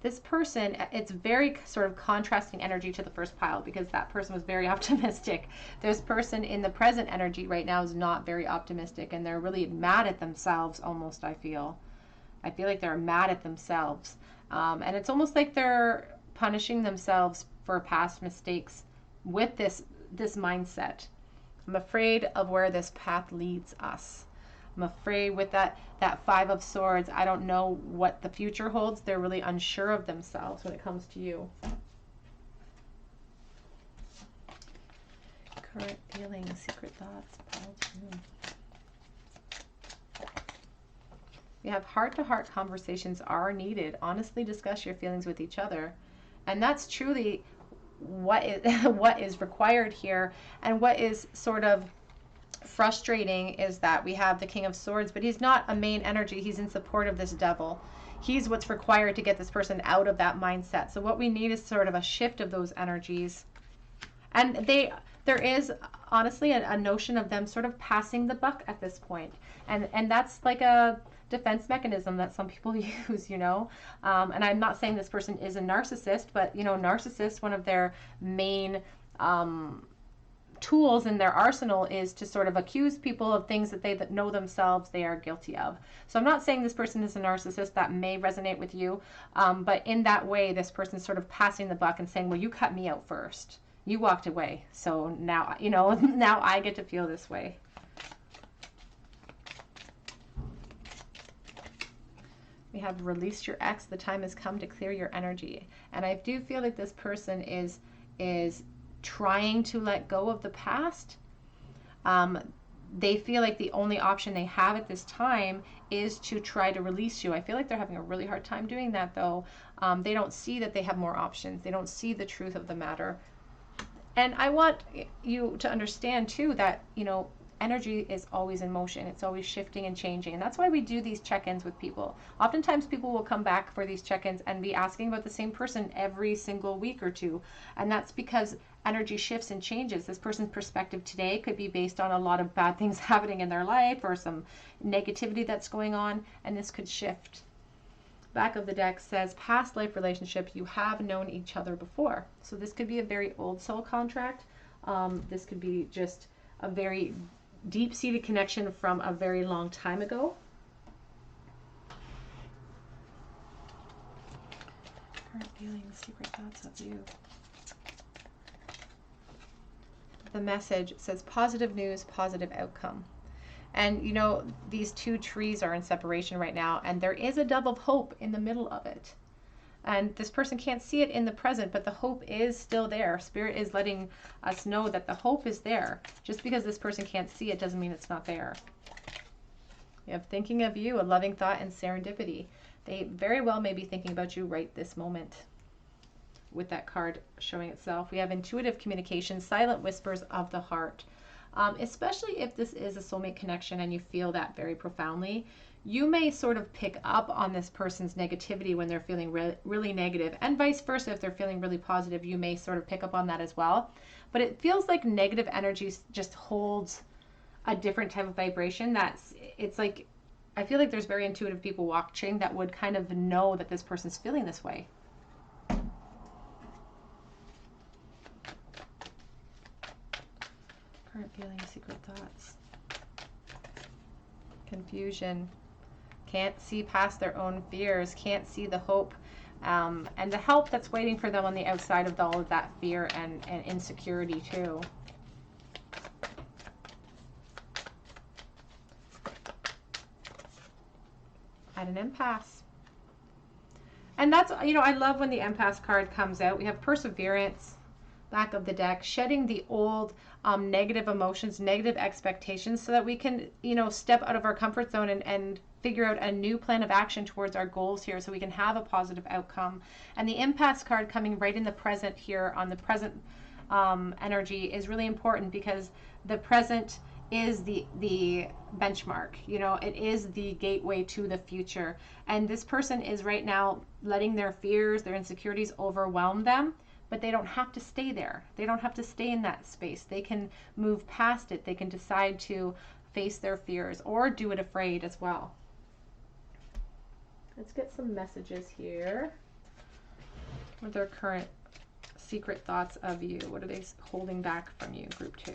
This person, it's very sort of contrasting energy to the first pile, because that person was very optimistic. This person in the present energy right now is not very optimistic, and they're really mad at themselves almost, I feel. I feel like they're mad at themselves. And it's almost like they're punishing themselves for past mistakes with this mindset. I'm afraid of where this path leads us. I'm afraid with that Five of Swords, I don't know what the future holds. They're really unsure of themselves when it comes to you. Current feelings, secret thoughts, pile two. We have heart-to-heart conversations are needed. Honestly discuss your feelings with each other. And that's truly what is required here. And what is sort of frustrating is that we have the King of Swords, but he's not a main energy. He's in support of this Devil. He's what's required to get this person out of that mindset. So what we need is sort of a shift of those energies. And there is honestly a notion of them sort of passing the buck at this point. And that's like a defense mechanism that some people use, you know. And I'm not saying this person is a narcissist, but, you know, narcissists, one of their main tools in their arsenal is to sort of accuse people of things that they know themselves they are guilty of. So I'm not saying this person is a narcissist. That may resonate with you, but in that way, this person's sort of passing the buck and saying, well, you cut me out first. You walked away, so now, you know, now I get to feel this way. We have released your ex. The time has come to clear your energy. And I do feel like this person is trying to let go of the past. They feel like the only option they have at this time is to try to release you. I feel like they're having a really hard time doing that, though. They don't see that they have more options. They don't see the truth of the matter. And I want you to understand, too, that, you know, energy is always in motion. It's always shifting and changing. And that's why we do these check-ins with people. Oftentimes people will come back for these check-ins and be asking about the same person every single week or two. And that's because energy shifts and changes. This person's perspective today could be based on a lot of bad things happening in their life or some negativity that's going on, and this could shift. Back of the deck says past life relationship, you have known each other before. So this could be a very old soul contract. This could be just a very deep-seated connection from a very long time ago. Current feelings, secret thoughts of you. The message says positive news, positive outcome. And you know, these two trees are in separation right now, and there is a dove of hope in the middle of it. And this person can't see it in the present, but the hope is still there. Spirit is letting us know that the hope is there. Just because this person can't see it doesn't mean it's not there. You have thinking of you, a loving thought, and serendipity. They very well may be thinking about you right this moment. With that card showing itself. We have intuitive communication, silent whispers of the heart. Especially if this is a soulmate connection and you feel that very profoundly, you may sort of pick up on this person's negativity when they're feeling really negative, and vice versa. If they're feeling really positive, you may sort of pick up on that as well. But it feels like negative energy just holds a different type of vibration. It's like, I feel like there's very intuitive people watching that would kind of know that this person's feeling this way. Current feelings, secret thoughts. Confusion. Can't see past their own fears. Can't see the hope and the help that's waiting for them on the outside of all of that fear and insecurity too. At an impasse. And that's, you know, I love when the empath card comes out. We have perseverance. Back of the deck, shedding the old negative emotions, negative expectations, so that we can, you know, step out of our comfort zone and figure out a new plan of action towards our goals here, so we can have a positive outcome. And the impasse card coming right in the present here on the present energy is really important, because the present is the benchmark. You know, it is the gateway to the future. And this person is right now letting their fears, their insecurities overwhelm them. But they don't have to stay there. They don't have to stay in that space. They can move past it. They can decide to face their fears or do it afraid as well. Let's get some messages here. What are their current secret thoughts of you? What are they holding back from you, group 2?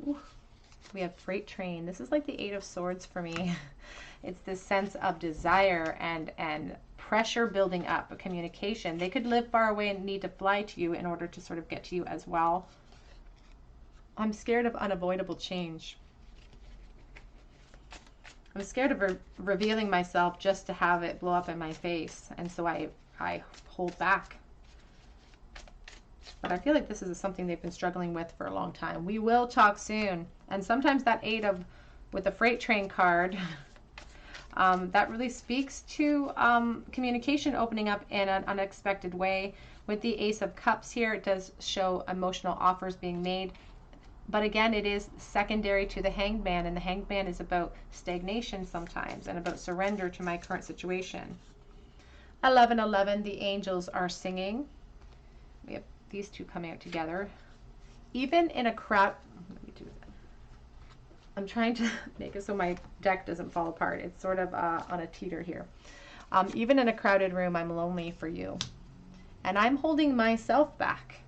Ooh, we have freight train. This is like the 8 of Swords for me. It's this sense of desire and pressure building up, a communication. They could live far away and need to fly to you in order to sort of get to you as well. I'm scared of unavoidable change. I'm scared of revealing myself just to have it blow up in my face. And so I hold back. But I feel like this is something they've been struggling with for a long time. We will talk soon. And sometimes that 8 of, with the freight train card, that really speaks to communication opening up in an unexpected way. With the Ace of Cups here, it does show emotional offers being made. But again, it is secondary to the Hanged Man, and the Hanged Man is about stagnation sometimes and about surrender to my current situation. 11:11, the angels are singing. We have these two coming out together. Even in a crowd, let me do that. I'm trying to make it so my deck doesn't fall apart. It's sort of on a teeter here. Even in a crowded room, I'm lonely for you. And I'm holding myself back.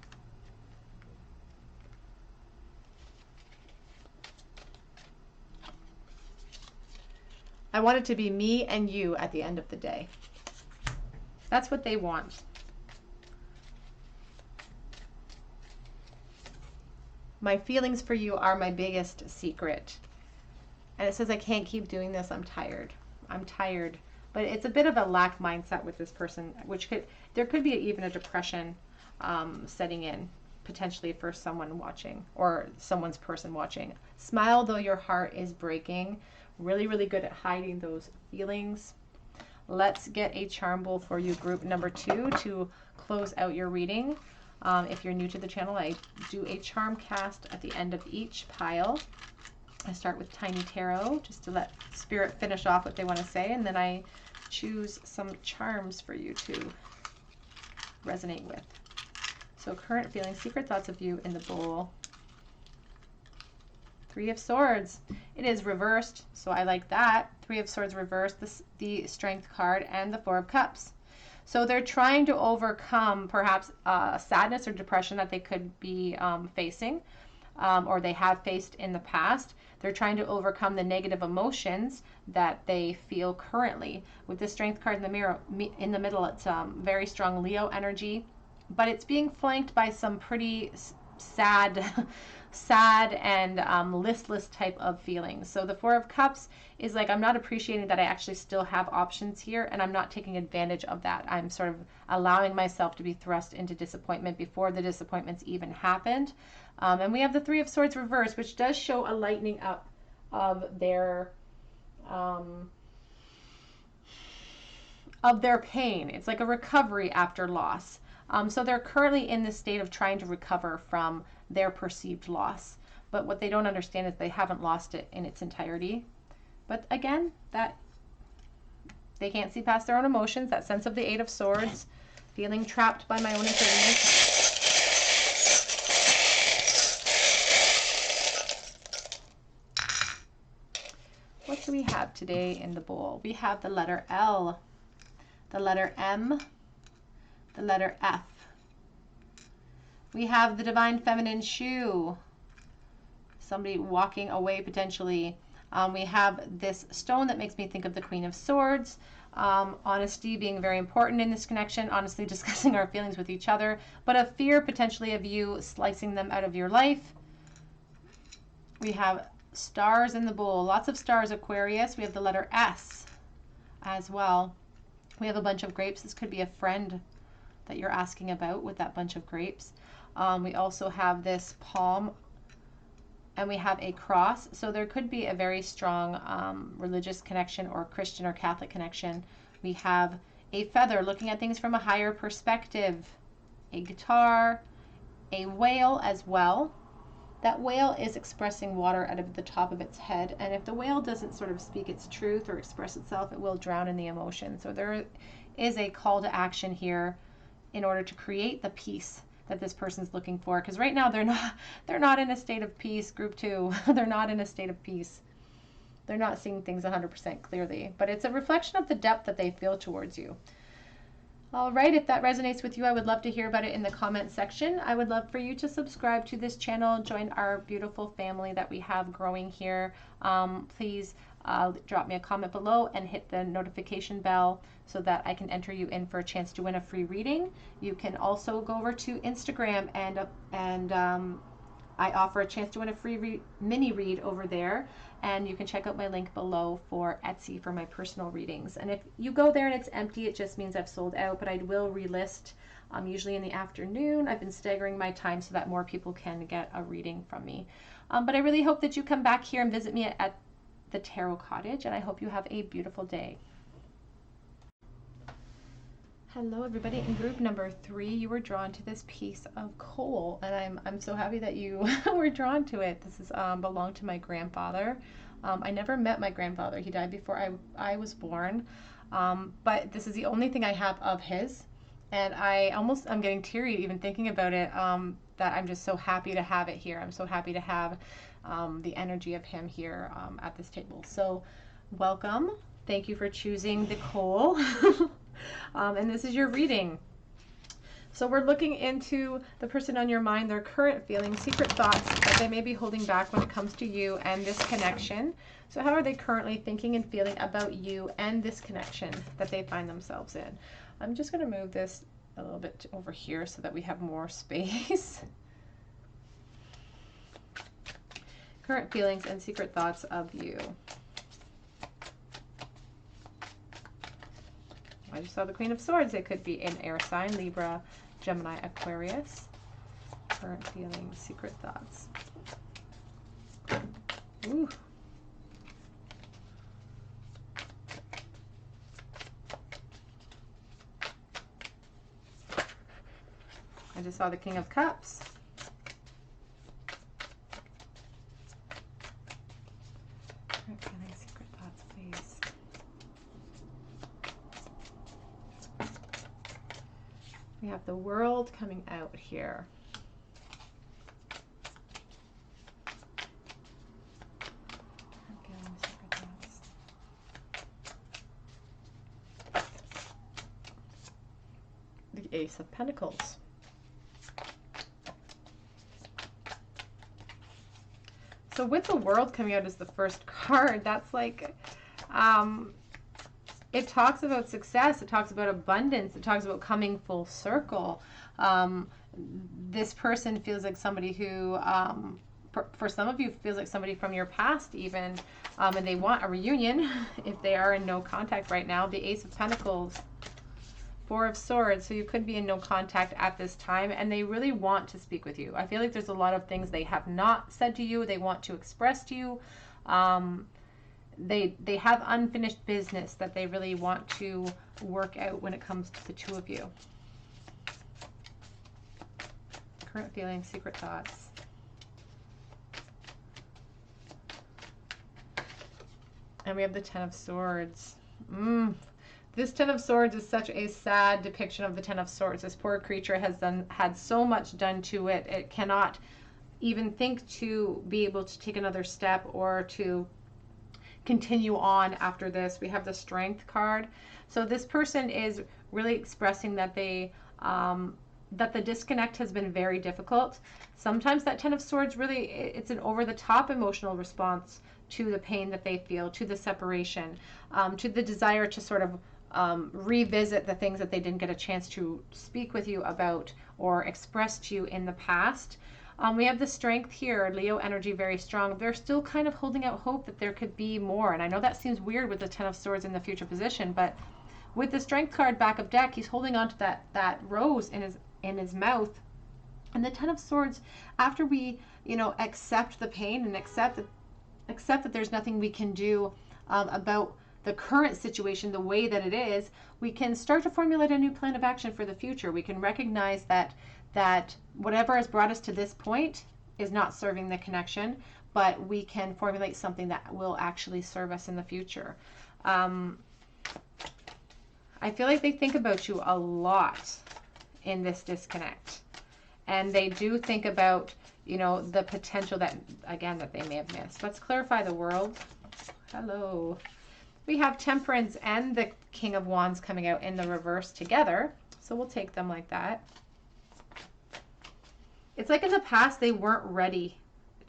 I want it to be me and you at the end of the day. That's what they want. My feelings for you are my biggest secret. And it says, I can't keep doing this. I'm tired. I'm tired. But it's a bit of a lack mindset with this person, which there could be even a depression setting in potentially for someone watching, or someone's person watching. Smile though your heart is breaking. Really, really good at hiding those feelings. Let's get a charm bowl for you, group number 2, to close out your reading. If you're new to the channel, I do a charm cast at the end of each pile. I start with Tiny Tarot just to let Spirit finish off what they want to say, and then I choose some charms for you to resonate with. So current feelings, secret thoughts of you in the bowl. 3 of Swords. It is reversed, so I like that. 3 of Swords reversed, the Strength card, and the 4 of Cups. So they're trying to overcome perhaps sadness or depression that they could be facing, or they have faced in the past. They're trying to overcome the negative emotions that they feel currently. With the Strength card in the mirror, in the middle, it's very strong Leo energy, but it's being flanked by some pretty sad and listless type of feelings. So the 4 of Cups is like, I'm not appreciating that I actually still have options here, and I'm not taking advantage of that. I'm sort of allowing myself to be thrust into disappointment before the disappointments even happened. And we have the 3 of Swords reversed, which does show a lightening up of their pain. It's like a recovery after loss. So they're currently in this state of trying to recover from their perceived loss. But what they don't understand is they haven't lost it in its entirety. But again, that they can't see past their own emotions, that sense of the 8 of Swords, feeling trapped by my own impermanence. What do we have today in the bowl? We have the letter L, the letter M, the letter F. We have the Divine Feminine shoe, somebody walking away potentially. We have this stone that makes me think of the Queen of Swords. Honesty being very important in this connection, honestly discussing our feelings with each other, but a fear potentially of you slicing them out of your life. We have stars in the bowl, lots of stars, Aquarius. We have the letter S as well. We have a bunch of grapes. This could be a friend that you're asking about with that bunch of grapes. We also have this palm, and we have a cross. So there could be a very strong religious connection, or Christian or Catholic connection. We have a feather, looking at things from a higher perspective, a guitar, a whale as well. That whale is expressing water out of the top of its head, and if the whale doesn't sort of speak its truth or express itself, it will drown in the emotion. So there is a call to action here in order to create the peace that this person's looking for, because right now they're not in a state of peace. Group 2, they're not in a state of peace. They're not seeing things 100% clearly, but it's a reflection of the depth that they feel towards you. All right, if that resonates with you, I would love to hear about it in the comment section. I would love for you to subscribe to this channel, join our beautiful family that we have growing here. Please drop me a comment below and hit the notification bell so that I can enter you in for a chance to win a free reading. You can also go over to Instagram, and I offer a chance to win a free mini read over there. And you can check out my link below for Etsy for my personal readings. And if you go there and it's empty, it just means I've sold out, but I will relist usually in the afternoon. I've been staggering my time so that more people can get a reading from me. But I really hope that you come back here and visit me at the Tarot Cottage, and I hope you have a beautiful day. Hello everybody. In group number 3, you were drawn to this piece of coal, and I'm so happy that you were drawn to it. This is belonged to my grandfather. I never met my grandfather. He died before I was born, but this is the only thing I have of his, and I'm getting teary even thinking about it, that I'm just so happy to have it here. I'm so happy to have the energy of him here at this table. So welcome. Thank you for choosing the coal. And this is your reading. So we're looking into the person on your mind, their current feelings, secret thoughts that they may be holding back when it comes to you and this connection. So how are they currently thinking and feeling about you and this connection that they find themselves in? I'm just going to move this a little bit over here so that we have more space. Current feelings and secret thoughts of you. I just saw the Queen of Swords. It could be an air sign, Libra, Gemini, Aquarius. Current feelings, secret thoughts. Ooh. I just saw the King of Cups. Current feelings, secret thoughts, please. We have the World coming out here. The Ace of Pentacles. So with the World coming out as the first card, that's like, it talks about success, it talks about abundance, it talks about coming full circle. This person feels like somebody who, for some of you, feels like somebody from your past even, and they want a reunion if they are in no contact right now. The Ace of Pentacles, Four of Swords, so you could be in no contact at this time, and they really want to speak with you. I feel like there's a lot of things they have not said to you, they want to express to you. They have unfinished business that they really want to work out when it comes to the two of you. Current feelings, secret thoughts. And we have the Ten of Swords. This Ten of Swords is such a sad depiction of the Ten of Swords. This poor creature has had so much done to it. It cannot even think to be able to take another step or to continue on after this. We have the Strength card. So this person is really expressing that they that the disconnect has been very difficult. Sometimes that Ten of Swords really, it's an over-the-top emotional response to the pain that they feel, to the separation, to the desire to sort of revisit the things that they didn't get a chance to speak with you about or express to you in the past. We have the Strength here, Leo energy very strong. They're still kind of holding out hope that there could be more. And I know that seems weird with the Ten of Swords in the future position, but with the Strength card back of deck, he's holding on to that rose in his mouth. And the Ten of Swords, after we, accept the pain and accept that there's nothing we can do about the current situation the way that it is, we can start to formulate a new plan of action for the future. We can recognize that whatever has brought us to this point is not serving the connection, but we can formulate something that will actually serve us in the future. I feel like they think about you a lot in this disconnect. And they do think about, the potential that they may have missed. Let's clarify the World. Hello. We have Temperance and the King of Wands coming out in the reverse together. So we'll take them like that. It's like in the past, they weren't ready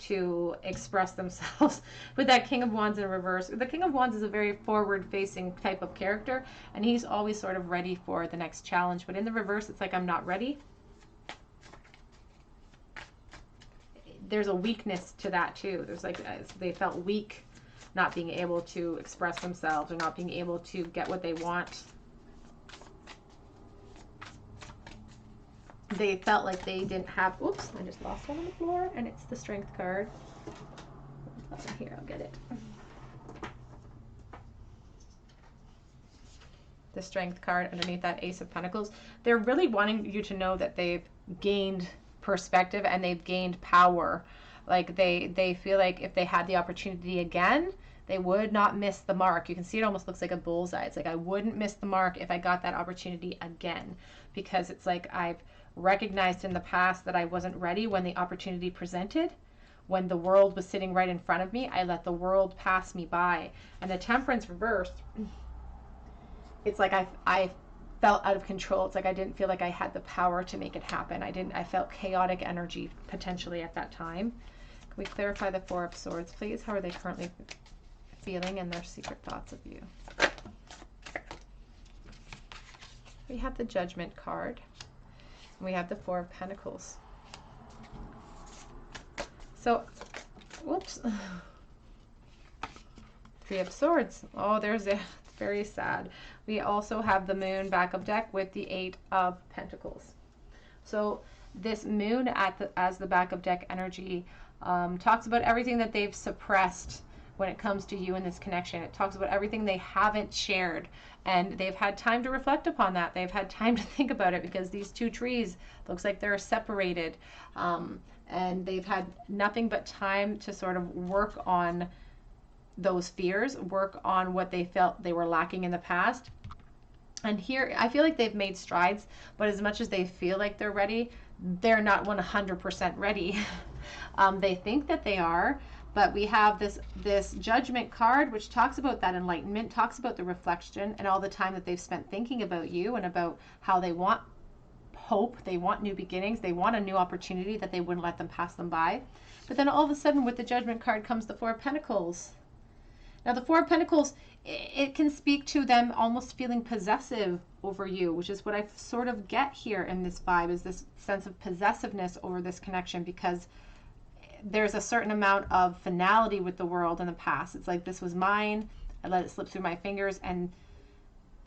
to express themselves with that King of Wands in reverse. The King of Wands is a very forward-facing type of character, and he's always sort of ready for the next challenge. But in the reverse, it's like, I'm not ready. There's a weakness to that too. There's like, they felt weak, not being able to express themselves or not being able to get what they want. They felt like they didn't have, oops, I just lost one on the floor, and it's the Strength card. Here, I'll get it. The Strength card underneath that Ace of Pentacles. They're really wanting you to know that they've gained perspective and they've gained power. Like they feel like if they had the opportunity again, they would not miss the mark. You can see it almost looks like a bullseye. It's like, I wouldn't miss the mark if I got that opportunity again, because it's like I've recognized in the past that I wasn't ready when the opportunity presented. When the world was sitting right in front of me, I let the world pass me by. And the Temperance reverse, it's like I felt out of control. It's like I didn't feel like I had the power to make it happen. I felt chaotic energy potentially at that time. Can we clarify the Four of Swords, please? How are they currently feeling and their secret thoughts of you? We have the Judgment card. And we have the Four of Pentacles. So Whoops. Three of Swords. Oh, there's a very sad. We also have the Moon backup deck with the Eight of Pentacles. So this Moon as the backup deck energy talks about everything that they've suppressed when it comes to you in this connection. It talks about everything they haven't shared, and they've had time to reflect upon that. They've had time to think about it, because these two trees looks like they're separated, and they've had nothing but time to sort of work on those fears, work on what they felt they were lacking in the past. And here, I feel like they've made strides, but as much as they feel like they're ready, they're not 100% ready. They think that they are, but we have this Judgment card, which talks about that enlightenment, talks about the reflection and all the time that they've spent thinking about you and about how they want hope, they want new beginnings, they want a new opportunity, that they wouldn't let them pass them by. But then all of a sudden, with the Judgment card comes the Four of Pentacles. Now, the Four of Pentacles, it can speak to them almost feeling possessive over you, which is what I sort of get here in this vibe, is this sense of possessiveness over this connection, because there's a certain amount of finality with the world in the past. It's like, this was mine, I let it slip through my fingers, and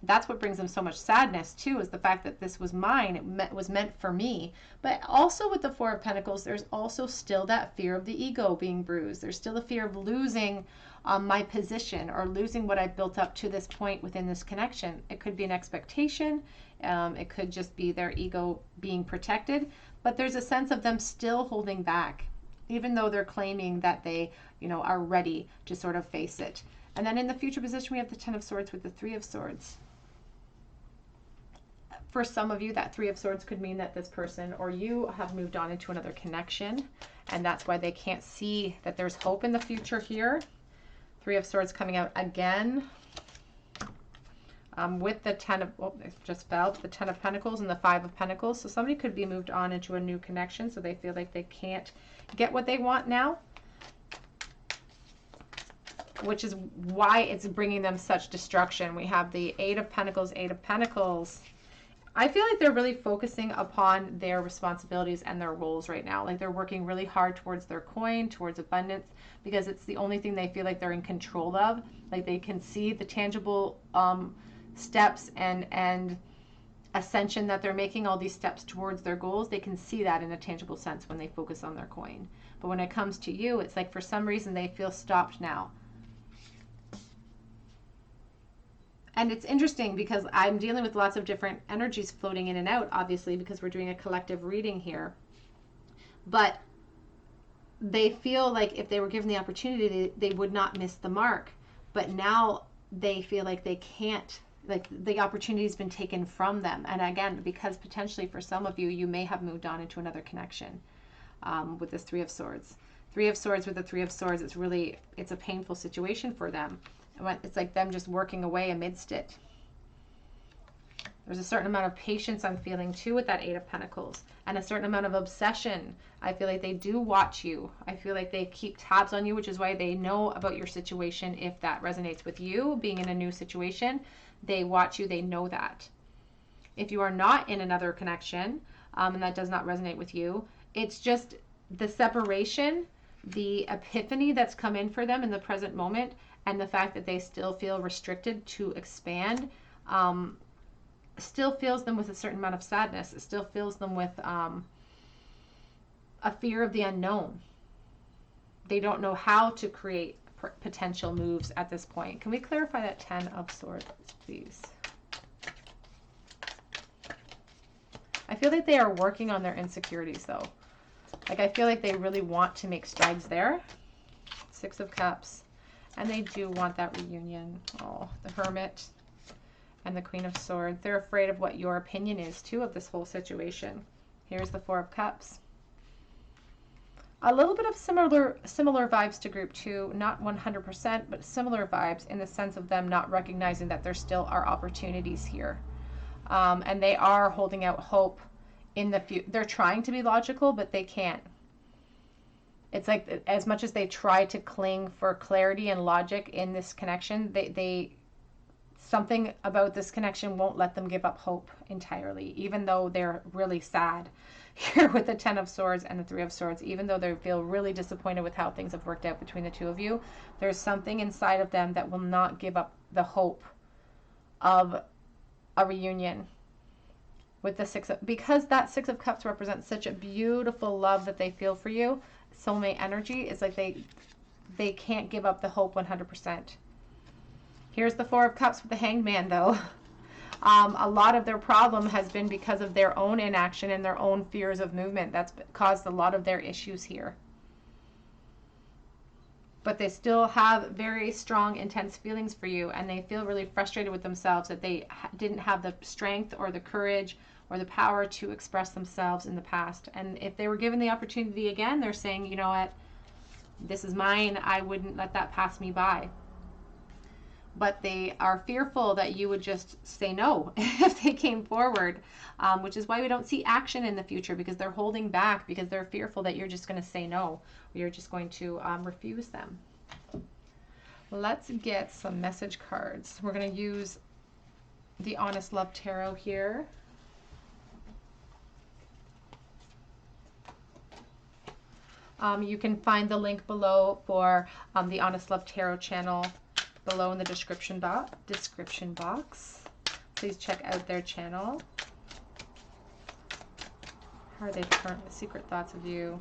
that's what brings them so much sadness too, is the fact that this was mine, it was meant for me. But also with the Four of Pentacles, there's also still that fear of the ego being bruised. There's still the fear of losing my position, or losing what I've built up to this point within this connection. It could be an expectation, it could just be their ego being protected, but there's a sense of them still holding back, even though they're claiming that they, are ready to sort of face it. And then in the future position, we have the Ten of Swords with the Three of Swords. For some of you, that Three of Swords could mean that this person or you have moved on into another connection, and that's why they can't see that there's hope in the future here. Three of Swords coming out again, with the it just fell, the Ten of Pentacles and the Five of Pentacles. So somebody could be moved on into a new connection, so they feel like they can't get what they want now, which is why it's bringing them such destruction. We have the Eight of Pentacles, Eight of Pentacles. I feel like they're really focusing upon their responsibilities and their roles right now. Like, they're working really hard towards their coin, towards abundance, because it's the only thing they feel like they're in control of. Like, they can see the tangible steps and ascension that they're making, all these steps towards their goals. They can see that in a tangible sense when they focus on their coin. But when it comes to you, it's like for some reason they feel stopped now. And it's interesting because I'm dealing with lots of different energies floating in and out, obviously, because we're doing a collective reading here. But they feel like if they were given the opportunity, they would not miss the mark. But now they feel like they can't, like the opportunity's been taken from them. And again, because potentially for some of you, you may have moved on into another connection with this Three of Swords. Three of Swords with the Three of Swords, it's a painful situation for them. It's like them just working away amidst it. There's a certain amount of patience I'm feeling too with that Eight of Pentacles, and a certain amount of obsession. I feel like they do watch you. I feel like they keep tabs on you, which is why they know about your situation. If that resonates with you, being in a new situation, they watch you, they know that. If you are not in another connection, and that does not resonate with you, it's just the separation, the epiphany that's come in for them in the present moment, and the fact that they still feel restricted to expand, still fills them with a certain amount of sadness. It still fills them with a fear of the unknown. They don't know how to create potential moves at this point. Can we clarify that Ten of Swords, please? I feel like they are working on their insecurities, though. Like, I feel like they really want to make strides there. Six of Cups. And they do want that reunion. Oh, the Hermit and the Queen of Swords. They're afraid of what your opinion is, too, of this whole situation. Here's the Four of Cups. A little bit of similar vibes to group 2. Not 100%, but similar vibes in the sense of them not recognizing that there still are opportunities here. And they are holding out hope in the future. They're trying to be logical, but they can't. It's like, as much as they try to cling for clarity and logic in this connection, something about this connection won't let them give up hope entirely, even though they're really sad. here with the Ten of Swords and the Three of Swords. Even though they feel really disappointed with how things have worked out between the two of you, there's something inside of them that will not give up the hope of a reunion with the because that Six of Cups represents such a beautiful love that they feel for you. Soulmate energy is like they can't give up the hope 100%. Here's the Four of Cups with the Hanged Man, though. A lot of their problem has been because of their own inaction and their own fears of movement. That's caused a lot of their issues here. But they still have very strong, intense feelings for you, and they feel really frustrated with themselves that they didn't have the strength or the courage or the power to express themselves in the past. And if they were given the opportunity again, they're saying, you know what, this is mine. I wouldn't let that pass me by. But they are fearful that you would just say no if they came forward, which is why we don't see action in the future, because they're holding back, because they're fearful that you're just going to say no, or you're just going to refuse them. Let's get some message cards. We're going to use the Honest Love Tarot here. You can find the link below for the Honest Love Tarot channel below in the description box. Please check out their channel. How are they currently? Secret thoughts of you.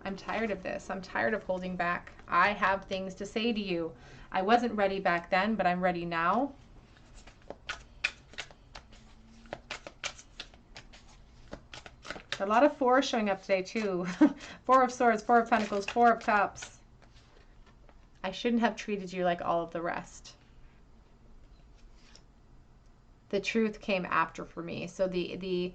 I'm tired of this. I'm tired of holding back. I have things to say to you. I wasn't ready back then, but I'm ready now. A lot of fours showing up today too. Four of Swords, Four of Pentacles, Four of Cups. I shouldn't have treated you like all of the rest. The truth came after for me. So the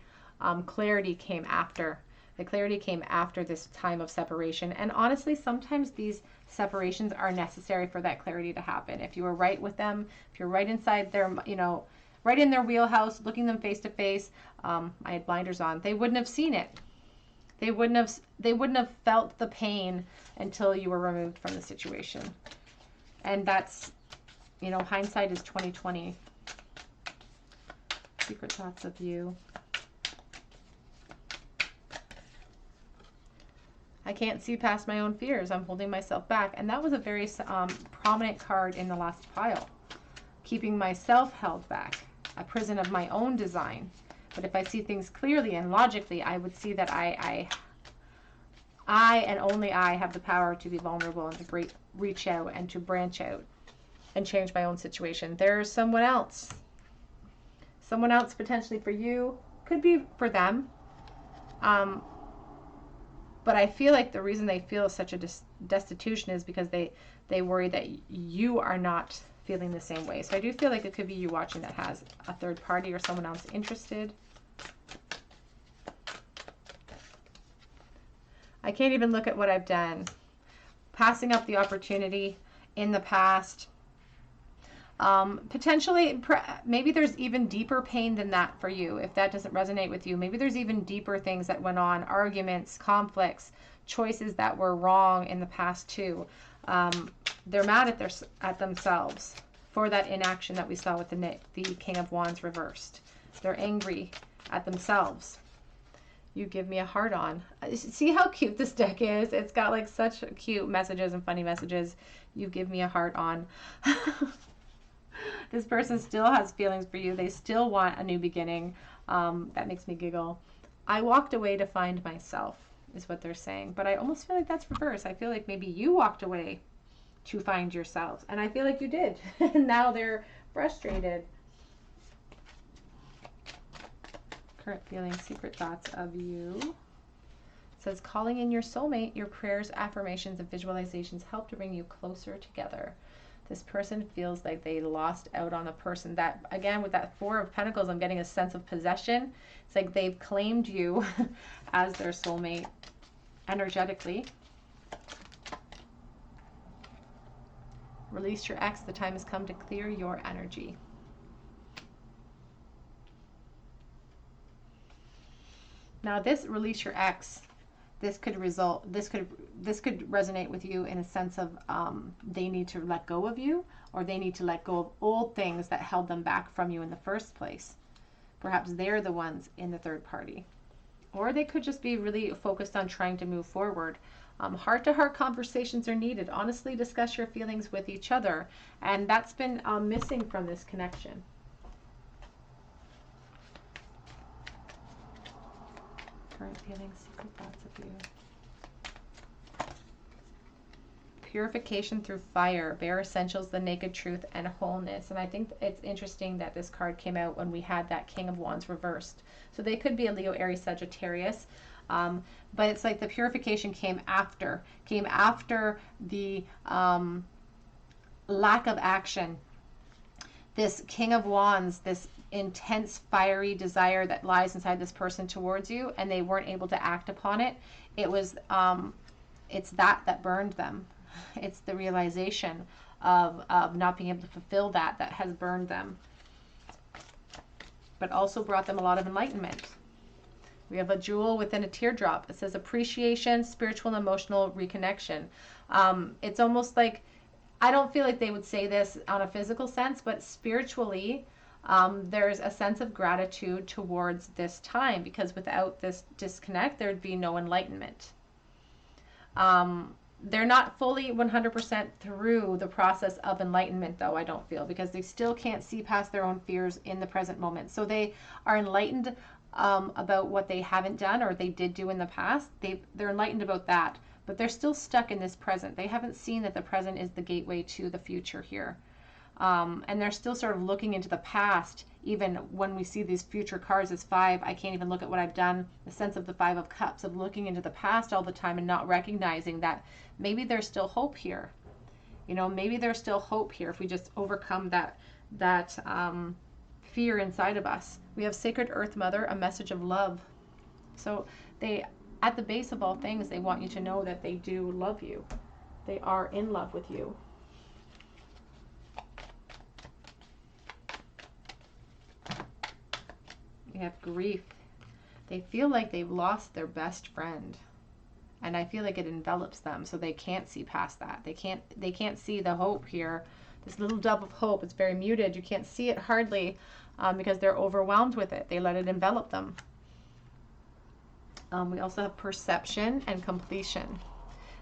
clarity came after. The clarity came after this time of separation. And honestly, sometimes these separations are necessary for that clarity to happen. If you were right with them, if you're right inside their, you know, right in their wheelhouse, looking them face to face, I had blinders on, they wouldn't have seen it. They wouldn't have felt the pain until you were removed from the situation. And that's, you know, hindsight is 20/20. Secret thoughts of you. I can't see past my own fears. I'm holding myself back. And that was a very prominent card in the last pile. Keeping myself held back. A prison of my own design. But if I see things clearly and logically, I would see that I and only I have the power to be vulnerable and to reach out and to branch out and change my own situation. There's someone else. Someone else potentially for you. Could be for them. But I feel like the reason they feel such a destitution is because they worry that you are not feeling the same way. So I do feel like it could be you watching that has a third party or someone else interested. I can't even look at what I've done. Passing up the opportunity in the past. Potentially, maybe there's even deeper pain than that for you. If that doesn't resonate with you, maybe there's even deeper things that went on, arguments, conflicts, choices that were wrong in the past too. They're mad at themselves for that inaction that we saw with the King of Wands reversed. They're angry at themselves. You give me a heart on. See how cute this deck is? It's got like such cute messages and funny messages. You give me a heart on. This person still has feelings for you. They still want a new beginning. That makes me giggle. I walked away to find myself, is what they're saying. But I almost feel like that's reverse. I feel like maybe you walked away to find yourself. And I feel like you did. And now they're frustrated. Current feelings, secret thoughts of you. It says, calling in your soulmate, your prayers, affirmations, and visualizations help to bring you closer together. This person feels like they lost out on a person. That, again, with that Four of Pentacles, I'm getting a sense of possession. It's like they've claimed you as their soulmate energetically. Release your ex. The time has come to clear your energy. Now this release your ex, this could resonate with you in a sense of they need to let go of you, or they need to let go of old things that held them back from you in the first place. Perhaps they're the ones in the third party. Or they could just be really focused on trying to move forward. Heart-to-heart conversations are needed. Honestly discuss your feelings with each other. And that's been missing from this connection. Current feelings, secret thoughts of you. Purification through fire, bare essentials, the naked truth, and wholeness. And I think it's interesting that this card came out when we had that King of Wands reversed. So they could be a Leo, Aries, Sagittarius. But it's like the purification came after the lack of action. This King of Wands, this intense fiery desire that lies inside this person towards you, and they weren't able to act upon it. It was it's that burned them. It's the realization of not being able to fulfill that has burned them, but also brought them a lot of enlightenment. We have a jewel within a teardrop. It says appreciation, spiritual and emotional reconnection. It's almost like, I don't feel like they would say this on a physical sense, but spiritually, there's a sense of gratitude towards this time, because without this disconnect, there'd be no enlightenment. They're not fully 100% through the process of enlightenment, though, I don't feel, because they still can't see past their own fears in the present moment. So they are enlightened about what they haven't done or they did do in the past. They're enlightened about that, but they're still stuck in this present. They haven't seen that the present is the gateway to the future here. And they're still sort of looking into the past. Even when we see these future cards as 5, I can't even look at what I've done. The sense of the 5 of Cups, of looking into the past all the time and not recognizing that maybe there's still hope here. You know, maybe there's still hope here if we just overcome that fear inside of us. We have Sacred Earth Mother, a message of love. So they, at the base of all things, they want you to know that they do love you. They are in love with you. We have grief. They feel like they've lost their best friend. And I feel like it envelops them, so they can't see past that. They can't see the hope here. This little dove of hope, it's very muted. You can't see it hardly because they're overwhelmed with it. They let it envelop them. We also have perception and completion.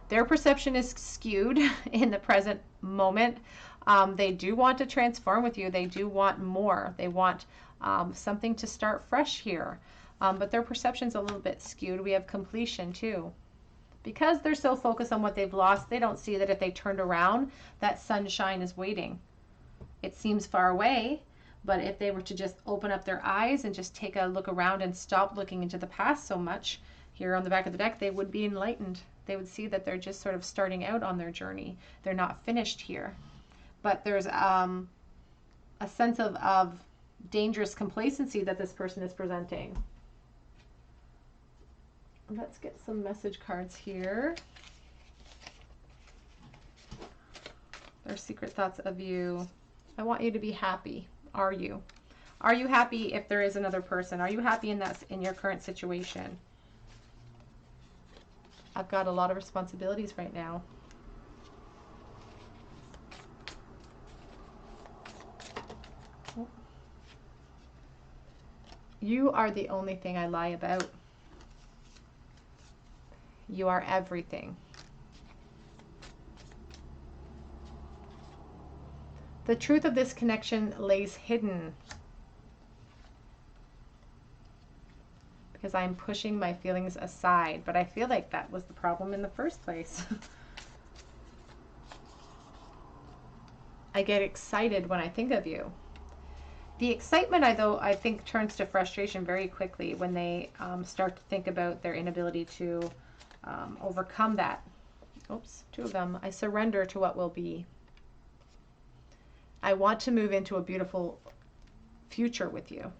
Their perception is skewed in the present moment. They do want to transform with you. They do want more. They want something to start fresh here. But their perception's a little bit skewed. We have completion too. Because they're so focused on what they've lost, they don't see that if they turned around, that sunshine is waiting. It seems far away, but if they were to just open up their eyes and just take a look around and stop looking into the past so much, here on the back of the deck, they would be enlightened. They would see that they're just sort of starting out on their journey. They're not finished here. But there's a sense of dangerous complacency that this person is presenting. Let's get some message cards here. Their secret thoughts of you. I want you to be happy. Are you? Are you happy if there is another person? Are you happy in your current situation? I've got a lot of responsibilities right now. You are the only thing I lie about. You are everything. The truth of this connection lays hidden because I'm pushing my feelings aside, but I feel like that was the problem in the first place. I get excited when I think of you. The excitement, I think, turns to frustration very quickly when they start to think about their inability to overcome that. Oops, 2 of them. I surrender to what will be. I want to move into a beautiful future with you.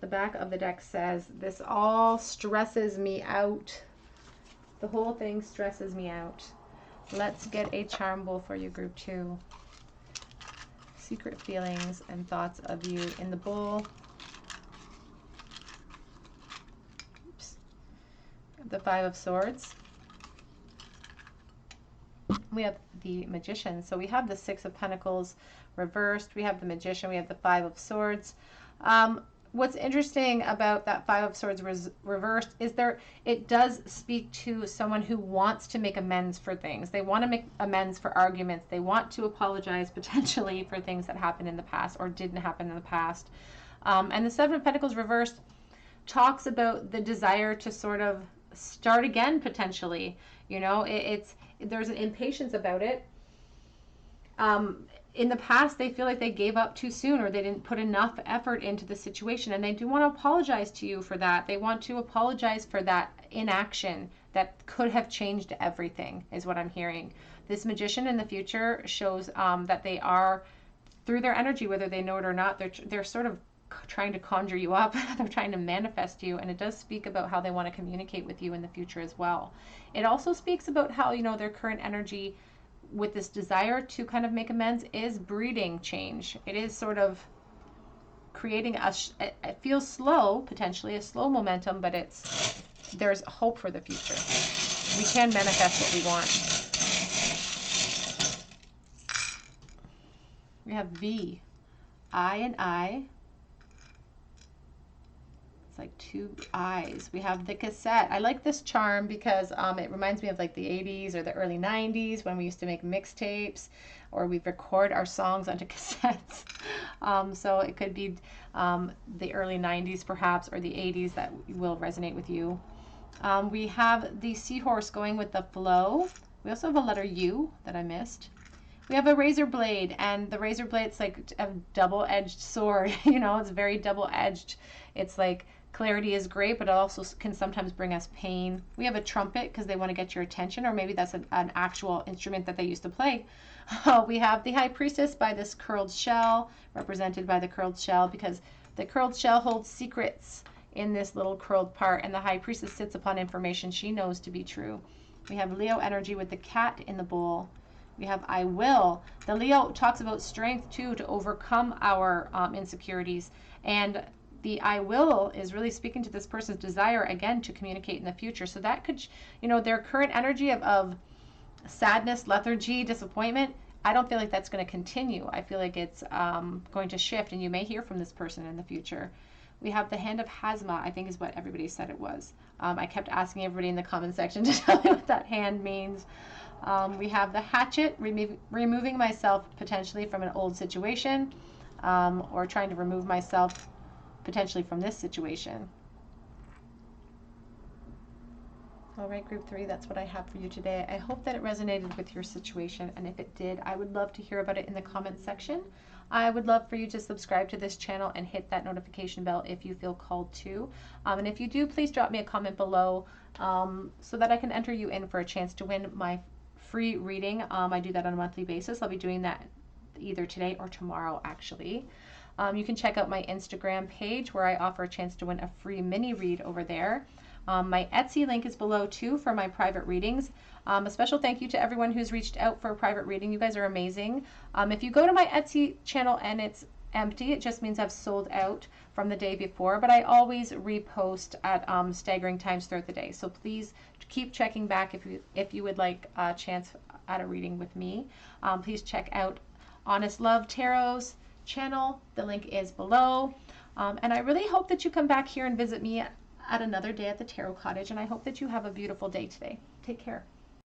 The back of the deck says, this all stresses me out. The whole thing stresses me out. Let's get a charm bowl for you, group 2. Secret feelings and thoughts of you in the bowl. Oops. The 5 of Swords. We have the Magician. So we have the 6 of Pentacles reversed. We have the Magician. We have the 5 of Swords. what's interesting about that Five of Swords reversed is it does speak to someone who wants to make amends for things. They want to make amends for arguments. They want to apologize potentially for things that happened in the past or didn't happen in the past. And the Seven of Pentacles reversed talks about the desire to sort of start again potentially. You know, there's an impatience about it. In the past, they feel like they gave up too soon or they didn't put enough effort into the situation, and they do want to apologize to you for that. They want to apologize for that inaction that could have changed everything, is what I'm hearing. This Magician in the future shows that they are, through their energy, whether they know it or not, they're sort of trying to conjure you up. They're trying to manifest you, and it does speak about how they want to communicate with you in the future as well. It also speaks about how, you know, their current energy with this desire to kind of make amends is breeding change. It is sort of creating it feels slow, potentially a slow momentum, but there's hope for the future. We can manifest what we want. We have V, I and I. It's like two eyes. We have the cassette. I like this charm because it reminds me of like the 80s or the early 90s when we used to make mixtapes or we'd record our songs onto cassettes. So it could be the early 90s perhaps, or the 80s that will resonate with you. We have the seahorse going with the flow. We also have a letter U that I missed. We have a razor blade, and the razor blade's like a double-edged sword. You know, it's very double-edged. It's like clarity is great, but it also can sometimes bring us pain. We have a trumpet because they want to get your attention, or maybe that's an actual instrument that they used to play. We have the High Priestess by this curled shell, represented by the curled shell, because the curled shell holds secrets in this little curled part, and the High Priestess sits upon information she knows to be true. We have Leo energy with the cat in the bowl. We have I will. The Leo talks about strength too, to overcome our insecurities, and the I will is really speaking to this person's desire again to communicate in the future. So that could, you know, their current energy of sadness, lethargy, disappointment, I don't feel like that's going to continue. I feel like it's going to shift, and you may hear from this person in the future. We have the Hand of Hazma, I think is what everybody said it was. I kept asking everybody in the comment section to tell me what that hand means. We have the Hatchet, removing myself potentially from an old situation, or trying to remove myself potentially from this situation. All right, group 3, that's what I have for you today. I hope that it resonated with your situation, and if it did, I would love to hear about it in the comments section. I would love for you to subscribe to this channel and hit that notification bell if you feel called to. And if you do, please drop me a comment below so that I can enter you in for a chance to win my free reading. I do that on a monthly basis. I'll be doing that either today or tomorrow, actually. You can check out my Instagram page where I offer a chance to win a free mini read over there. My Etsy link is below too for my private readings. A special thank you to everyone who's reached out for a private reading. You guys are amazing. If you go to my Etsy channel and it's empty, it just means I've sold out from the day before, but I always repost at staggering times throughout the day. So please keep checking back if you would like a chance at a reading with me. Please check out Honest Love Tarot's channel. The link is below. And I really hope that you come back here and visit me at another day at the Tarot Cottage, and I hope that you have a beautiful day today. Take care.